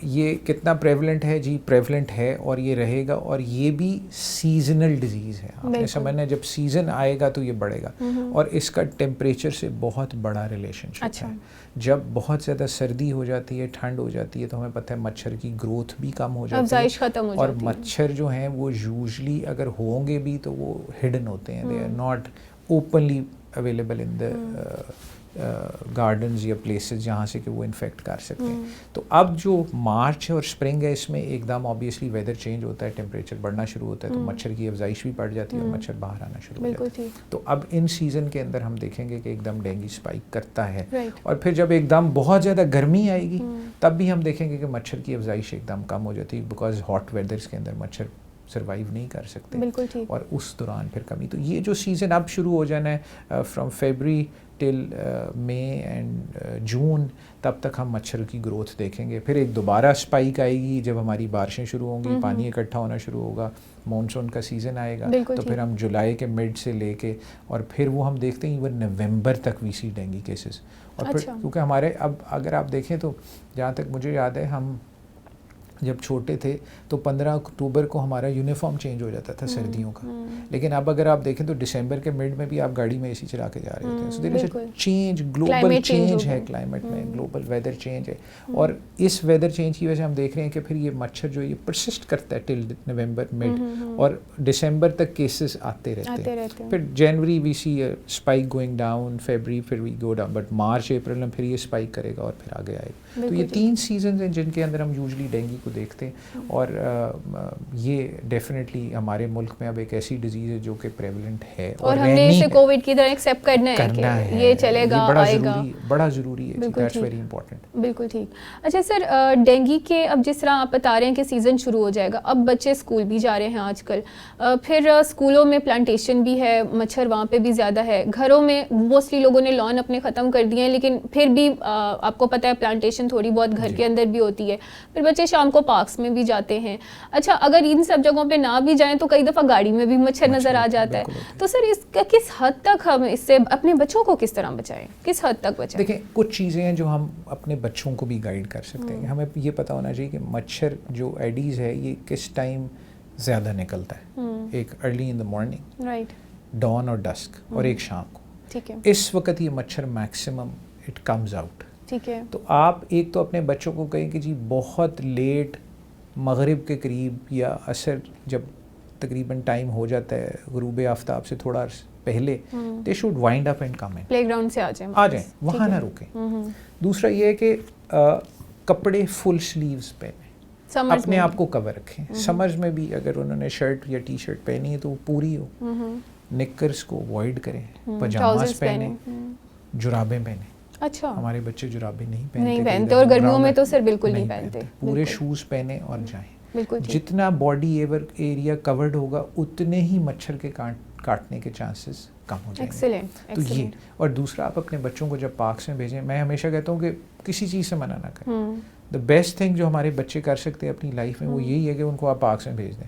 ये कितना प्रेवलेंट है, जी प्रेवलेंट है और ये रहेगा, और ये भी सीजनल डिजीज़ है। आपने समझना है, जब सीज़न आएगा तो ये बढ़ेगा और इसका टेम्परेचर से बहुत बड़ा रिलेशनशिप है। जब बहुत ज़्यादा सर्दी हो जाती है, ठंड हो जाती है, तो हमें पता है मच्छर की ग्रोथ भी कम हो जाती है और मच्छर जो हैं वो यूजली अगर होंगे भी तो वो हिडन होते हैं, they are not openly available in the gardens या प्लेसेस जहाँ से कि वो इन्फेक्ट कर सकते हैं। तो अब जो मार्च और स्प्रिंग है इसमें एकदम ऑब्वियसली वेदर चेंज होता है, टेम्परेचर बढ़ना शुरू होता है, तो मच्छर की अफजाइश भी बढ़ जाती है और मच्छर बाहर आना शुरू हो जाता है। तो अब इन सीज़न के अंदर हम देखेंगे कि एकदम डेंगू स्पाइक करता है और फिर जब एकदम बहुत ज़्यादा गर्मी आएगी तब भी हम देखेंगे कि मच्छर की अफजाइश एकदम कम हो जाती है, बिकॉज हॉट वेदर्स के अंदर मच्छर सर्वाइव नहीं कर सकते और उस दौरान फिर कमी। तो ये जो सीज़न अब शुरू हो जाना है from February till May and June, तब तक हम मच्छर की ग्रोथ देखेंगे। फिर एक दोबारा स्पाइक आएगी जब हमारी बारिशें शुरू होंगी, पानी इकट्ठा होना शुरू होगा, मानसून का सीज़न आएगा, तो फिर हम जुलाई के मिड से लेके और फिर वो हम देखते हैं इवन नवंबर तक वी सी डेंगू केसेस। और फिर क्योंकि हमारे अब अगर आप देखें तो जहाँ तक मुझे याद है, हम जब छोटे थे तो 15 अक्टूबर को हमारा यूनिफॉर्म चेंज हो जाता था सर्दियों का, लेकिन अब अगर आप देखें तो दिसंबर के मिड में भी आप गाड़ी में एसी चला के जा रहे होते हैं। So there is a change, global change है क्लाइमेट में, ग्लोबल वेदर चेंज है और इस वेदर चेंज की वजह से हम देख रहे हैं कि फिर ये मच्छर जो ये परसिस्ट करता है टिल नवंबर मिड और दिसंबर तक केसेस आते रहते हैं। फिर January we see spike going down, फरवरी फिर वी गो डाउन, बट मार्च अप्रैल में फिर ये स्पाइक करेगा और फिर आगे आएगा। तो ये 3 सीजन हैं जिनके अंदर हम यूजली डेंगू को देखते हैं और ये डेफिनेटली हमारे मुल्क में अब एक ऐसी डिजीज़ है जो कि प्रेवलेंट है और हमने इसे कोविड की तरह एक्सेप्ट करना है, ये चलेगा, आएगा, बड़ा ज़रूरी है, दैट्स वेरी इंपॉर्टेंट। बिल्कुल ठीक। अच्छा सर, डेंगू के अब जिस तरह आप बता रहे हैं कि सीज़न शुरू हो जाएगा, अब बच्चे स्कूल भी जा रहे हैं आजकल, फिर स्कूलों में प्लांटेशन भी है, मच्छर वहाँ पे भी ज़्यादा है, घरों में मोस्टली लोगों ने लॉन अपने ख़त्म कर दिए हैं, लेकिन फिर भी आपको पता है प्लांटेशन थोड़ी बहुत घर के अंदर भी होती है, फिर बच्चे शाम को पार्क्स में भी जाते हैं। अच्छा, अगर इन सब जगहों पे ना भी जाएं तो कई दफ़ा गाड़ी में भी मच्छर नज़र आ जाता है, तो सर इसका किस हद तक हम इससे अपने बच्चों को किस तरह बचाएं, किस हद तक बचाएं? देखिए, कुछ चीज़ें हैं जो हम अपने बच्चों को भी गाइड कर सकते हैं। हमें ये पता होना चाहिए कि मच्छर जो एडीज़ है ये किस टाइम ज़्यादा निकलता है, एक early in the morning, right, dawn और डस्क, और एक शाम को। ठीक है, इस वक्त ये मच्छर मैक्सिमम इट कम्स आउट। ठीक है, तो आप एक तो अपने बच्चों को कहें कि जी बहुत लेट मगरिब के करीब या असर जब तकरीबन टाइम हो जाता है गुरूब आफ्ताब से थोड़ा पहले, they should wind up and come in, playground से आ जाएं, वहाँ ना रुकें। दूसरा ये है कि कपड़े फुल स्लीव्स पहने, अपने आप को कवर रखें। समर्स में भी अगर उन्होंने शर्ट या टी शर्ट पहनी है तो वो पूरी हो, निकर्स को अवॉइड करें, पजामास पहने, जुराबें पहने। अच्छा, हमारे बच्चे जुराबें नहीं पहनते और गर्मियों में तो सर बिल्कुल नहीं पहनते। पूरे शूज पहने और जाएं। जितना बॉडी एरिया कवर्ड होगा उतने ही मच्छर के काटने के चांसेस कम हो जाएंगे। Excellent. तो ये, और दूसरा आप अपने बच्चों को जब पार्क्स में भेजें, मैं हमेशा कहता हूँ कि किसी चीज़ से मना ना करें। द बेस्ट थिंग जो हमारे बच्चे कर सकते हैं अपनी लाइफ में वो यही है कि उनको आप पार्क्स में भेज दें,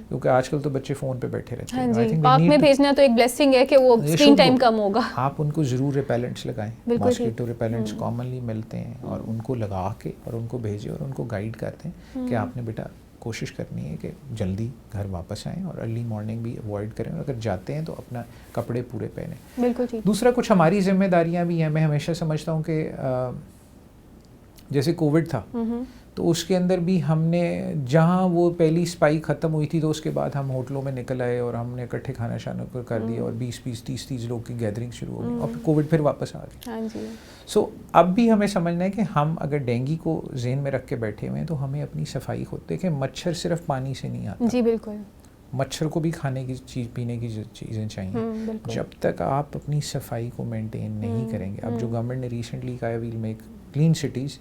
क्योंकि आजकल तो बच्चे फ़ोन पे बैठे रहते हैं। हाँ जी, पार्क में भेजना तो एक ब्लेसिंग है कि वो स्क्रीन टाइम कम होगा। आप उनको ज़रूर रिपेलेंट्स लगाएं, मॉस्किटो रिपेलेंट्स कॉमनली मिलते हैं, और उनको लगा के और उनको भेजें और उनको गाइड करते हैं कि आपने बेटा कोशिश करनी है कि जल्दी घर वापस आएँ और अर्ली मॉर्निंग भी अवॉइड करें, और अगर जाते हैं तो अपना कपड़े पूरे पहने। बिल्कुल ठीक। दूसरा कुछ हमारी जिम्मेदारियां भी हैं। मैं हमेशा समझता हूँ कि जैसे कोविड था तो उसके अंदर भी हमने, जहाँ वो पहली स्पाइक ख़त्म हुई थी तो उसके बाद हम होटलों में निकल आए और हमने इकट्ठे खाना शाना कर दिया और 20-20, 30-30 लोग की गैदरिंग शुरू हो गई और फिर कोविड फिर वापस आ गई। हाँ जी। सो अब भी हमें समझना है कि हम अगर डेंगू को जेहन में रख के बैठे हुए हैं तो हमें अपनी सफाई खुद देखें। मच्छर सिर्फ पानी से नहीं आता। जी बिल्कुल। मच्छर को भी खाने की चीज़, पीने की चीज़ें चाहिए। जब तक आप अपनी सफाई को मेंटेन नहीं करेंगे, अब जो गवर्नमेंट ने रिसेंटली कहा है वील मेक क्लीन सिटीज़,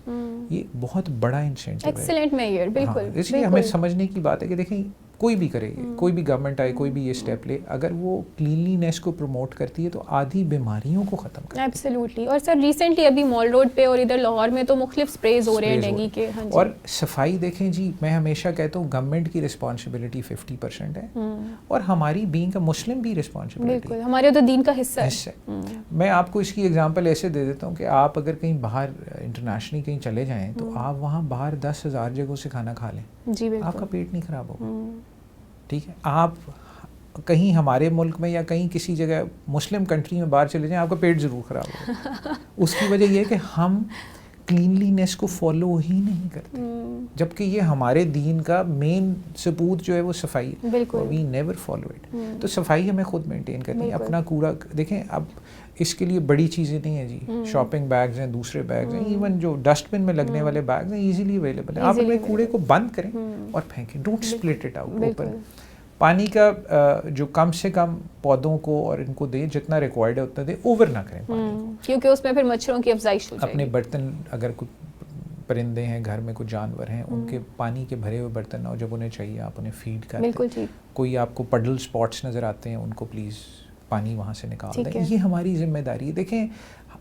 ये बहुत बड़ा इंसेंटिव है। एक्सीलेंट मेजर, बिल्कुल। इसलिए हमें समझने की बात है कि देखें कोई भी करे, कोई भी गवर्नमेंट आए, कोई भी ये स्टेप ले, अगर वो क्लीनलीनेस को प्रमोट करती है तो आधी बीमारियों को ख़त्म करती है। एब्सोल्युटली। और सर रिसेंटली अभी मॉल रोड पे और इधर लाहौर में तो मुख्तलिफ स्प्रेज हो रहे हैं डेंगू के। हाँ जी। और सफाई देखें जी, मैं हमेशा कहता हूँ गवर्नमेंट की रिस्पॉन्सिबिलिटी 50% है और हमारी बीइंग अ मुस्लिम भी रिस्पॉन्सिबिलिटी, बिल्कुल हमारे तो दीन का हिस्सा है। मैं आपको इसकी एग्जांपल ऐसे दे देता हूँ कि आप अगर कहीं बाहर इंटरनेशनली कहीं चले जाएँ तो आप वहाँ बाहर 10,000 जगहों से खाना खा लें, जी बिल्कुल, आपका पेट नहीं ख़राब होगा। ठीक है, आप कहीं हमारे मुल्क में या कहीं किसी जगह मुस्लिम कंट्री में बाहर चले जाएं, आपका पेट ज़रूर ख़राब होगा। उसकी वजह यह है कि हम क्लीनलीनेस को फॉलो ही नहीं करते, जबकि ये हमारे दीन का मेन सबूत जो है वो सफाई है। We never follow it. तो सफाई हमें खुद मेंटेन करनी है। अपना कूड़ा देखें, अब इसके लिए बड़ी चीज़ें नहीं है जी, शॉपिंग बैग्स हैं, दूसरे बैग्स हैं, इवन जो डस्टबिन में लगने वाले बैग्स हैं इजीली अवेलेबल है। आप अपने कूड़े को बंद करें और फेंकें, don't split it out open. पानी का जो कम से कम पौधों को और इनको दें, जितना रिक्वायर्ड है उतना दें, ओवर ना करें पानी को, क्योंकि उसमें फिर मच्छरों की अफजाइश हो जाएगी। अपने बर्तन, अगर कुछ परिंदे हैं घर में, कुछ जानवर हैं, उनके पानी के भरे हुए बर्तन ना हो, जब उन्हें चाहिए आप उन्हें फीड करें। बिल्कुल ठीक। कोई आपको पडल स्पॉट्स नज़र आते हैं, उनको प्लीज़ पानी वहाँ से निकाल दें। ये हमारी जिम्मेदारी है। देखें,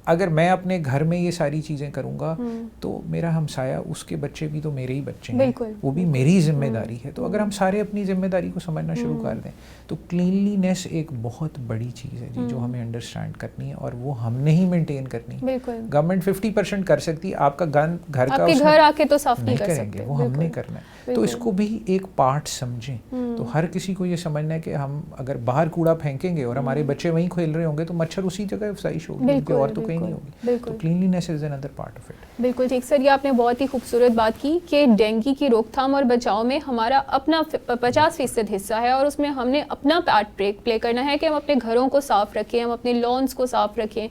अगर मैं अपने घर में ये सारी चीज़ें करूँगा तो मेरा हमसाया, उसके बच्चे भी तो मेरे ही बच्चे हैं, वो भी मेरी जिम्मेदारी है। तो अगर हम सारे अपनी जिम्मेदारी को समझना शुरू कर दें तो क्लीनलीनेस एक बहुत बड़ी चीज़ है जी, जो हमें अंडरस्टैंड करनी है और वो हमने ही मेंटेन करनी है। गवर्नमेंट 50% कर सकती है, आपका घर का घर आके तो साफ नहीं कर सकते, वो हमने करना है। तो इसको भी एक पार्ट समझें। तो हर किसी को ये समझना है कि हम अगर बाहर कूड़ा फेंकेंगे और हमारे बच्चे वहीं खेल रहे होंगे तो मच्छर उसी जगह अफजाइश होगी और तो कहीं नहीं होगी। तो cleanliness is another part of it. बिल्कुल ठीक सर, ये आपने बहुत ही खूबसूरत बात की कि डेंगू की रोकथाम और बचाव में हमारा अपना 50% हिस्सा है और उसमें हमने अपना पार्ट प्ले करना है कि हम अपने घरों को साफ़ रखें, हम अपने लॉन्स को साफ़ रखें,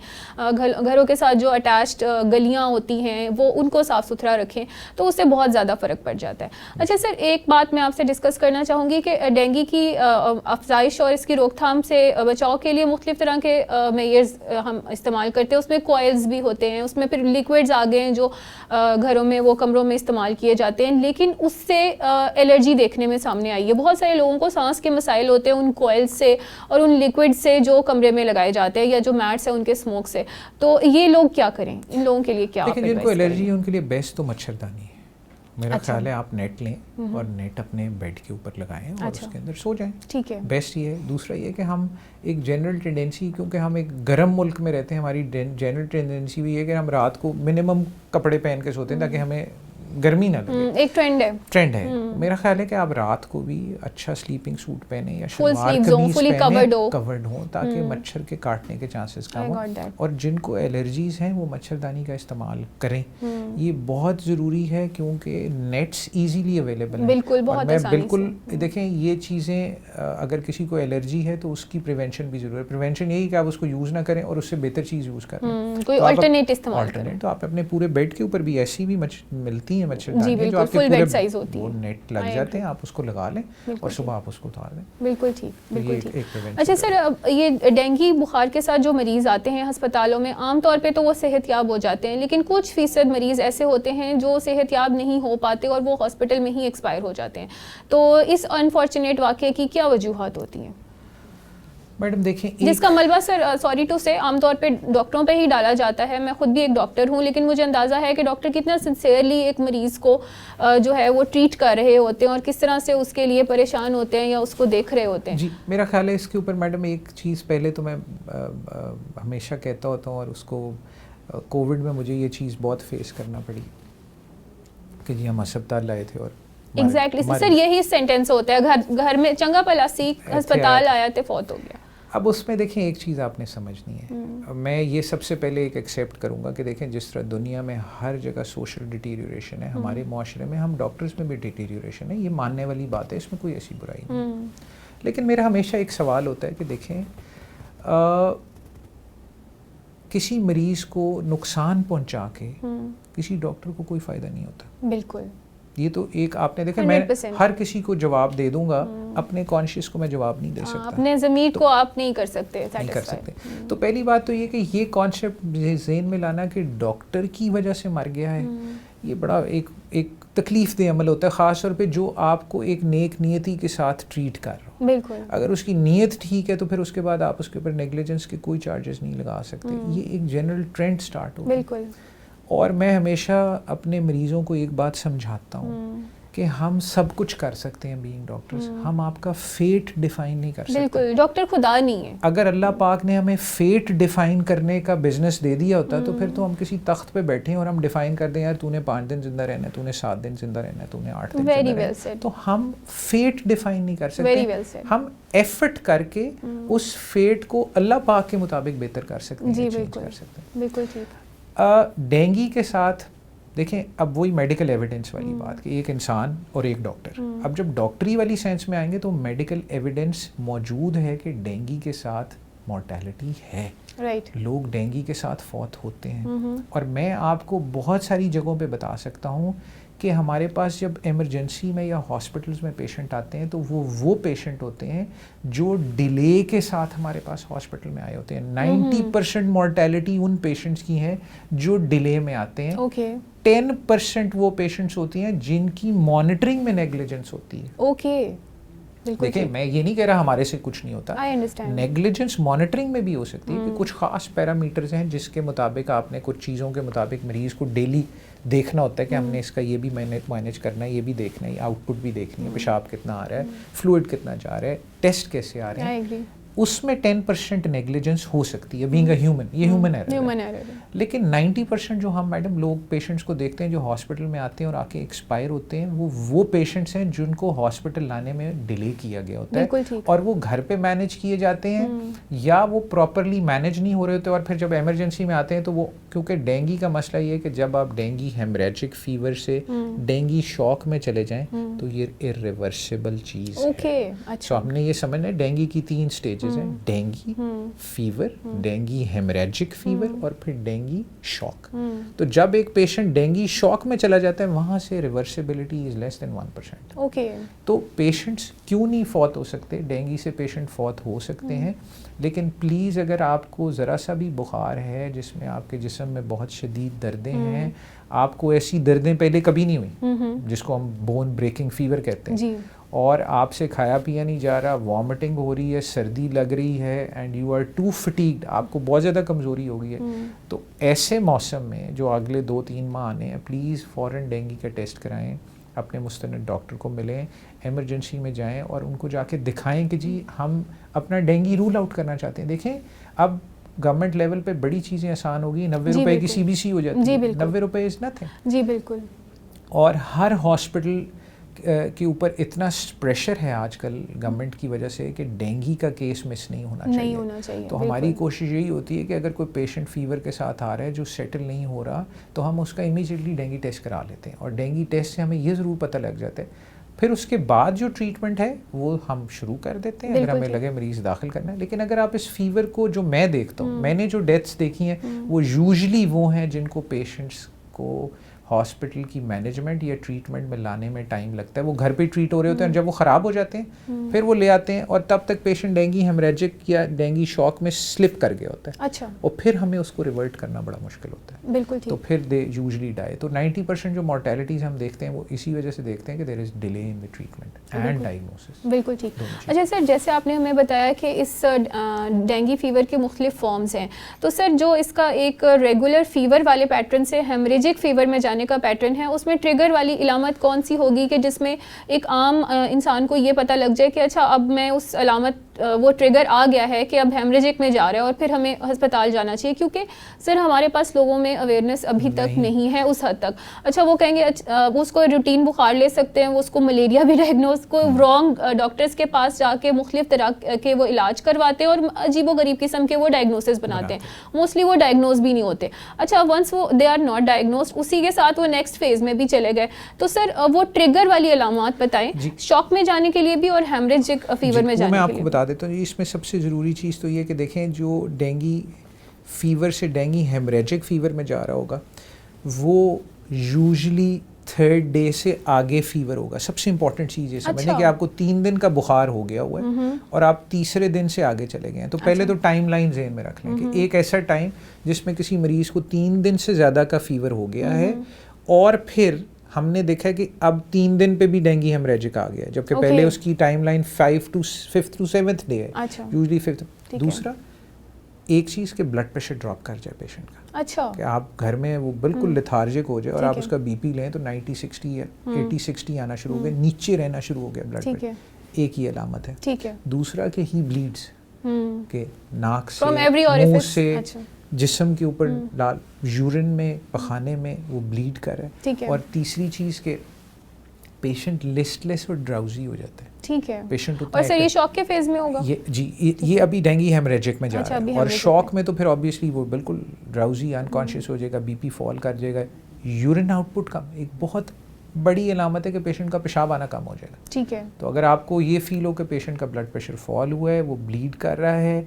घरों के साथ जो अटैच्ड गलियाँ होती हैं वो उनको साफ़ सुथरा रखें, तो उससे बहुत ज़्यादा फ़र्क पड़ जाता है। अच्छा सर, एक बात मैं आपसे डिस्कस करना चाहूँगी कि डेंगू की अफजाइश और इसकी रोकथाम से बचाव के लिए मुख्तलिफ तरह के मेजर्स हम इस्तेमाल करते हैं। उसमें कॉइल्स भी होते हैं, उसमें फिर लिक्विड्स आ गए हैं जो घरों में, वो कमरों में इस्तेमाल किए जाते हैं, लेकिन उससे एलर्जी देखने में सामने आई है। बहुत सारे लोगों को सांस के मसाइल होते हैं उन कॉइल्स से और उन लिक्विड से जो कमरे में लगाए जाते हैं या जो मैट्स है उनके स्मोक से। तो ये लोग क्या करें, इन लोगों के लिए क्या? देखिए, जिनको एलर्जी है उनके लिए बेस्ट तो मच्छरदानी है। मेरा ख्याल है आप नेट लें और नेट अपने बेड के ऊपर लगाएं और उसके अंदर सो जाएं। ठीक है, बेस्ट ये है। दूसरा ये कि हम एक जनरल टेंडेंसी, क्योंकि हम एक गर्म मुल्क में रहते हैं, हमारी जनरल टेंडेंसी भी है कि हम रात को मिनिमम कपड़े पहन के सोते हैं ताकि हमें गर्मी ना लगे। एक ट्रेंड है। मेरा ख्याल है कि आप रात को भी अच्छा स्लीपिंग सूट पहने या शलवार कमीज पहने, कवर्ड हो, ताकि मच्छर के काटने के चांसेस कम हो। और जिनको एलर्जीज हैं वो मच्छरदानी का इस्तेमाल करें। ये बहुत ज़रूरी है क्योंकि नेट्स इजीली अवेलेबल हैं। बिल्कुल देखें, ये चीज़ें अगर किसी को एलर्जी है तो उसकी प्रिवेंशन भी ज़रूरी है। प्रिवेंशन यही कि आप उसको यूज़ ना करें और उससे बेहतर चीज़ यूज़ करें, कोई अल्टरनेट इस्तेमाल करें। तो आप अपने पूरे बेड के ऊपर भी ऐसी भी मिलती है मच्छरदानी जो आपके फुल पूरे बेड साइज होती है, वो नेट लग जाते हैं, आप उसको लगा लें और सुबह आप उसको उतार दें। बिल्कुल ठीक, बिल्कुल ठीक। अच्छा सर, ये डेंगू बुखार के साथ जो मरीज़ आते हैं अस्पतालों में, आमतौर पे तो वो सेहतयाब हो जाते हैं, लेकिन कुछ फ़ीसद मरीज़ ऐसे होते हैं जो सेहतयाब नहीं हो पाते और वो हॉस्पिटल में ही एक्सपायर हो जाते हैं। तो इस अनफॉर्चुनेट वाक़े की क्या वजूहात होती हैं? मैडम देखें, जिसका मलबा सर सॉरी टू से आमतौर पे डॉक्टरों पे ही डाला जाता है। मैं खुद भी एक डॉक्टर हूँ, लेकिन मुझे अंदाज़ा है कि डॉक्टर कितना सिंसियरली एक मरीज़ को जो है वो ट्रीट कर रहे होते हैं और किस तरह से उसके लिए परेशान होते हैं या उसको देख रहे होते हैं। जी, मेरा ख्याल है इसके ऊपर मैडम एक चीज़ पहले तो मैं हमेशा कहता होता हूँ, और उसको कोविड में मुझे ये चीज़ बहुत फेस करना पड़ी कि जी हम अस्पताल लाए थे और एग्जैक्टली सर यही सेंटेंस होता है, घर में चंगा भला सी अस्पताल आया थे, फौत हो गया। अब उसमें देखें एक चीज़ आपने समझनी है, मैं ये सबसे पहले एक एक्सेप्ट करूँगा कि देखें जिस तरह दुनिया में हर जगह सोशल डिटीरियोरेशन है, हमारे माशरे में हम डॉक्टर्स में भी डिटीरियोरेशन है, ये मानने वाली बात है, इसमें कोई ऐसी बुराई नहीं। लेकिन मेरा हमेशा एक सवाल होता है कि देखें किसी मरीज़ को नुकसान पहुँचा के किसी डॉक्टर को कोई फ़ायदा नहीं होता। बिल्कुल, ये तो एक आपने देखा, मैं हर किसी को जवाब दे दूंगा, अपने कॉन्शियस को मैं जवाब नहीं दे सकता, अपने ज़मीर को आप नहीं कर सकते, नहीं कर सकते। तो पहली बात तो ये कि ये कॉन्सेप्ट ज़हन में लाना कि डॉक्टर की वजह से मर गया है, ये बड़ा एक तकलीफ दे अमल होता है, ख़ास तौर पे जो आपको एक नेक नियति के साथ ट्रीट कर रहा हो। बिल्कुल, अगर उसकी नीयत ठीक है तो फिर उसके बाद आप उसके ऊपर नेग्लिजेंस के कोई चार्जेस नहीं लगा सकते। ये एक जनरल ट्रेंड स्टार्ट हो। बिल्कुल। और मैं हमेशा अपने मरीज़ों को एक बात समझाता हूँ कि हम सब कुछ कर सकते हैं बीइंग डॉक्टर्स, हम आपका फेट डिफाइन नहीं कर सकते। बिल्कुल, डॉक्टर खुदा नहीं है। अगर अल्लाह पाक ने हमें फेट डिफाइन करने का बिजनेस दे दिया होता तो फिर तो हम किसी तख्त पे बैठे हैं और हम डिफाइन कर दें यार तूने 5 दिन जिंदा रहना है, तूने 7 दिन जिंदा रहना है, तूने 8 दिन जिंदा रहना है। तो हम फेट डिफाइन नहीं कर सकते, हम एफर्ट करके उस फेट को अल्लाह पाक के मुताबिक बेहतर कर सकते हैं, चेंज कर सकते हैं। बिल्कुल ठीक। डेंगू के साथ देखें, अब वही मेडिकल एविडेंस वाली बात कि एक इंसान और एक डॉक्टर, अब जब डॉक्टरी वाली सेंस में आएंगे तो मेडिकल एविडेंस मौजूद है कि डेंगू के साथ मॉर्टेलिटी है, लोग डेंगू के साथ फौत होते हैं। और मैं आपको बहुत सारी जगहों पे बता सकता हूँ कि हमारे पास जब इमरजेंसी में या हॉस्पिटल्स में पेशेंट आते हैं तो वो पेशेंट होते हैं जो डिले के साथ हमारे पास हॉस्पिटल में आए होते हैं। 90% मॉर्टेलिटी उन पेशेंट्स की है जो डिले में आते हैं। 10% वो पेशेंट्स होती हैं जिनकी मॉनिटरिंग में नेग्लिजेंस होती है। देखिए, मैं ये नहीं कह रहा हमारे से कुछ नहीं होता, नेग्लिजेंस मॉनिटरिंग में भी हो सकती है कि कुछ खास पैरामीटर्स हैं जिसके मुताबिक आपने कुछ चीज़ों के मुताबिक मरीज़ को डेली देखना होता है कि हमने इसका ये भी मैनेज करना है, ये भी देखना है, आउटपुट भी देखनी है, पेशाब कितना आ रहा है, फ्लूइड कितना जा रहा है, टेस्ट कैसे आ रहे हैं, उसमें 10% नेग्लिजेंस हो सकती है बीइंग अ ह्यूमन, ये ह्यूमन एरर है। लेकिन 90% जो हम मैडम लोग पेशेंट्स को देखते हैं जो हॉस्पिटल में आते हैं और आके एक्सपायर होते हैं, वो पेशेंट्स हैं जिनको हॉस्पिटल लाने में डिले किया गया होता है और वो घर पे मैनेज किए जाते हैं या वो प्रॉपरली मैनेज नहीं हो रहे होते और फिर जब इमरजेंसी में आते हैं तो वो, क्योंकि डेंगू का मसला ये है कि जब आप डेंगू हेमरेजिक फीवर से डेंगू शॉक में चले जाएं तो ये इरिवर्सिबल चीज़ है। तो हमने ये समझना है डेंगू की 3 स्टेज हैं, dengue fever, dengue haemorrhagic fever और फिर डेंगू शॉक। तो जब एक पेशेंट डेंगू शॉक में चला जाता है वहां से रिवर्सिबिलिटी इज लेस देन 1%। तो पेशेंट्स क्यों नहीं फौत हो सकते? डेंगू से पेशेंट फौत हो सकते हैं, लेकिन प्लीज़ अगर आपको ज़रा सा भी बुखार है जिसमें आपके जिस्म में बहुत शदीद दर्दें हैं, आपको ऐसी दर्दें पहले कभी नहीं हुई जिसको हम बोन ब्रेकिंग फीवर कहते हैं, और आपसे खाया पिया नहीं जा रहा, वॉमिटिंग हो रही है, सर्दी लग रही है and you are too fatigued, आपको बहुत ज़्यादा कमज़ोरी हो गई है, तो ऐसे मौसम में जो अगले 2-3 माह आने हैं, प्लीज़ फ़ौरन डेंगू का टेस्ट कराएं, अपने मुस्तनद डॉक्टर को मिलें, इमरजेंसी में जाएं और उनको जाके दिखाएं कि जी हम अपना डेंगू रूल आउट करना चाहते हैं। देखें, अब गवर्नमेंट लेवल पे बड़ी चीज़ें आसान हो गई, 90 रुपए की CBC हो जाती है, 90 रुपए इज़ नथिंग। जी बिल्कुल। और हर हॉस्पिटल के ऊपर इतना प्रेशर है आजकल गवर्नमेंट की वजह से कि डेंगू का केस मिस नहीं होना चाहिए। तो हमारी कोशिश यही होती है कि अगर कोई पेशेंट फीवर के साथ आ रहा है जो सेटल नहीं हो रहा तो हम उसका इमीडिएटली डेंगू टेस्ट करा लेते हैं और डेंगू टेस्ट से हमें ये ज़रूर पता लग जाता है, फिर उसके बाद जो ट्रीटमेंट है वो हम शुरू कर देते हैं अगर हमें लगे मरीज़ दाखिल करना है। लेकिन अगर आप इस फीवर को, जो मैं देखता हूँ, मैंने जो डेथ्स देखी हैं वो यूजुअली वो हैं जिनको पेशेंट्स को हॉस्पिटल की मैनेजमेंट या ट्रीटमेंट में लाने में टाइम लगता है। वो घर पे ट्रीट हो रहे होते हैं, जब वो ख़राब हो जाते हैं फिर वो ले आते हैं और तब तक पेशेंट डेंगी हेमरेजिक या डेंगी शॉक में स्लिप कर गया होता है। अच्छा। और फिर हमें उसको रिवर्ट करना बड़ा मुश्किल होता है। बिल्कुल ठीक। तो फिर दे यूजली डाई। तो 90% जो मॉर्टेलिटीज़ हम देखते हैं वो इसी वजह से देखते हैं कि there is delay in the treatment and diagnosis. बिल्कुल ठीक। अच्छा सर, जैसे आपने हमें बताया कि इस डेंगी फीवर के मुख्तलिफ फॉर्म्स हैं, तो सर जो इसका एक रेगुलर फीवर वाले पैटर्न से हेमरेजिक फीवर में जाने का पैटर्न है, उसमें ट्रिगर वाली इलामत कौन सी होगी कि जिसमें एक आम इंसान को ये पता लग जाए कि अच्छा अब मैं उस अलामत वो ट्रिगर आ गया है कि अब हेमरेजिक में जा रहा है और फिर हमें अस्पताल जाना चाहिए? क्योंकि सर हमारे पास लोगों में अवेयरनेस अभी तक नहीं है उस हद तक। अच्छा, वो कहेंगे वो उसको रूटीन बुखार ले सकते हैं, वो उसको मलेरिया भी डायग्नोस को रॉन्ग डॉक्टर्स के पास जाके मुख्तलिफ तरह के वो इलाज करवाते हैं और अजीबो गरीब किस्म के वो डायग्नोसिस बनाते हैं। मोस्टली वो डायग्नोस भी नहीं होते। अच्छा, वंस वो दे आर नॉट डायग्नोस्ड, उसी के साथ वो नेक्स्ट फेज में भी चले गए। तो सर वो ट्रिगर वाली अलामत बताएं, शॉक में जाने के लिए भी और हेमरेजिक फीवर में जाने के लिए। बता देता हूँ। इसमें सबसे ज़रूरी चीज़ तो ये कि देखें जो डेंगी फीवर से डेंगी हेमरेजिक फीवर में जा रहा होगा वो यूजुअली 3rd डे से आगे फीवर होगा। सबसे इंपॉर्टेंट चीज़ ये समझने कि आपको 3 दिन का बुखार हो गया हुआ है और आप तीसरे दिन से आगे चले गए हैं। तो पहले तो टाइम लाइन ज़हन में रख लें कि एक ऐसा टाइम जिसमें किसी मरीज़ को 3 दिन से ज़्यादा का फीवर हो गया है और फिर हमने देखा है कि अब 3 दिन पे भी डेंगी हेमरेजिक आ गया है, जबकि पहले उसकी timeline 5th to 7th day है, यूजुअली 5th। दूसरा एक चीज़ के ब्लड प्रेशर ड्रॉप कर जाए पेशेंट का। अच्छा। कि आप घर में वो बिल्कुल लेथार्जिक हो जाए और आप उसका बीपी लें तो 90-60 या 80-60 आना शुरू हो गया, नीचे रहना शुरू हो गया ब्लड प्रेशर, एक ही अलामत है। ठीक है। दूसरा कि ही ब्लीड्स के नाक से, मुंह से, जिस्म के ऊपर लाल, यूरिन में, पखाने में वो ब्लीड कर रहा है। और तीसरी चीज़ के पेशेंट लिस्टलेस और ड्राउजी हो जाता है। ठीक है। पेशेंट और सर ये शॉक के फेज में होगा? ये अभी डेंगी हेमरेजिक में जा रहा है और शॉक में तो फिर ऑब्वियसली वो बिल्कुल ड्राउजी अनकॉन्शियस हो जाएगा, बीपी फॉल कर जाएगा, यूरिन आउटपुट कम, एक बहुत बड़ी अलामत है कि पेशेंट का पेशाब आना कम हो जाएगा। ठीक है। तो अगर आपको ये फील हो कि पेशेंट का ब्लड प्रेशर फॉल हुआ है, वो ब्लीड कर रहा है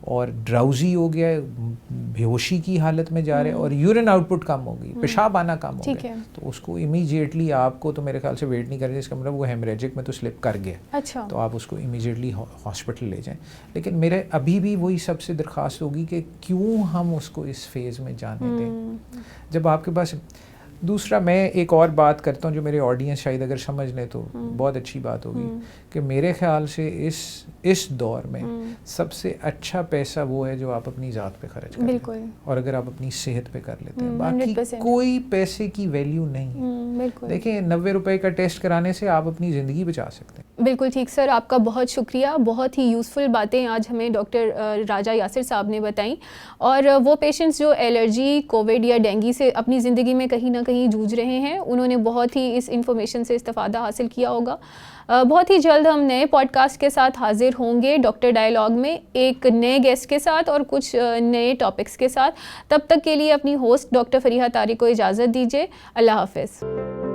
और ड्राउजी हो गया है, बेहोशी की हालत में जा रहे हैं और यूरिन आउटपुट कम हो गई, पेशाब आना कम हो गया, तो उसको इमीडिएटली आपको तो मेरे ख्याल से वेट नहीं करना, इसका मतलब वो हेमरेजिक में तो स्लिप कर गया। अच्छा। तो आप उसको इमीडिएटली हॉस्पिटल ले जाएं। लेकिन मेरे अभी भी वही सबसे दरख्वास्त होगी कि क्यों हम उसको इस फेज़ में जाने दें जब आपके पास। दूसरा मैं एक और बात करता हूँ जो मेरे ऑडियंस शायद अगर समझ लें तो बहुत अच्छी बात होगी कि मेरे ख्याल से इस दौर में सबसे अच्छा पैसा वो है जो आप अपनी ज़ात पे खर्च कर लेते हैं और अगर आप अपनी सेहत पे कर लेते हैं, बाकी कोई पैसे की वैल्यू नहीं। देखिए 90 रुपए का टेस्ट कराने से आप अपनी ज़िंदगी बचा सकते हैं। बिल्कुल ठीक सर, आपका बहुत शुक्रिया। बहुत ही यूज़फुल बातें आज हमें डॉक्टर राजा यासिर साहब ने बताई और वो पेशेंट्स जो एलर्जी, कोविड या डेंगी से अपनी ज़िंदगी में कहीं ना कहीं जूझ रहे हैं, उन्होंने बहुत ही इस इन्फॉर्मेशन से इस्तेफादा हासिल किया होगा। बहुत ही जल्द हम नए पॉडकास्ट के साथ हाजिर होंगे डॉक्टर डायलॉग में, एक नए गेस्ट के साथ और कुछ नए टॉपिक्स के साथ। तब तक के लिए अपनी होस्ट डॉक्टर फरीहा तारिक को इजाज़त दीजिए। अल्लाह हाफ़िज़।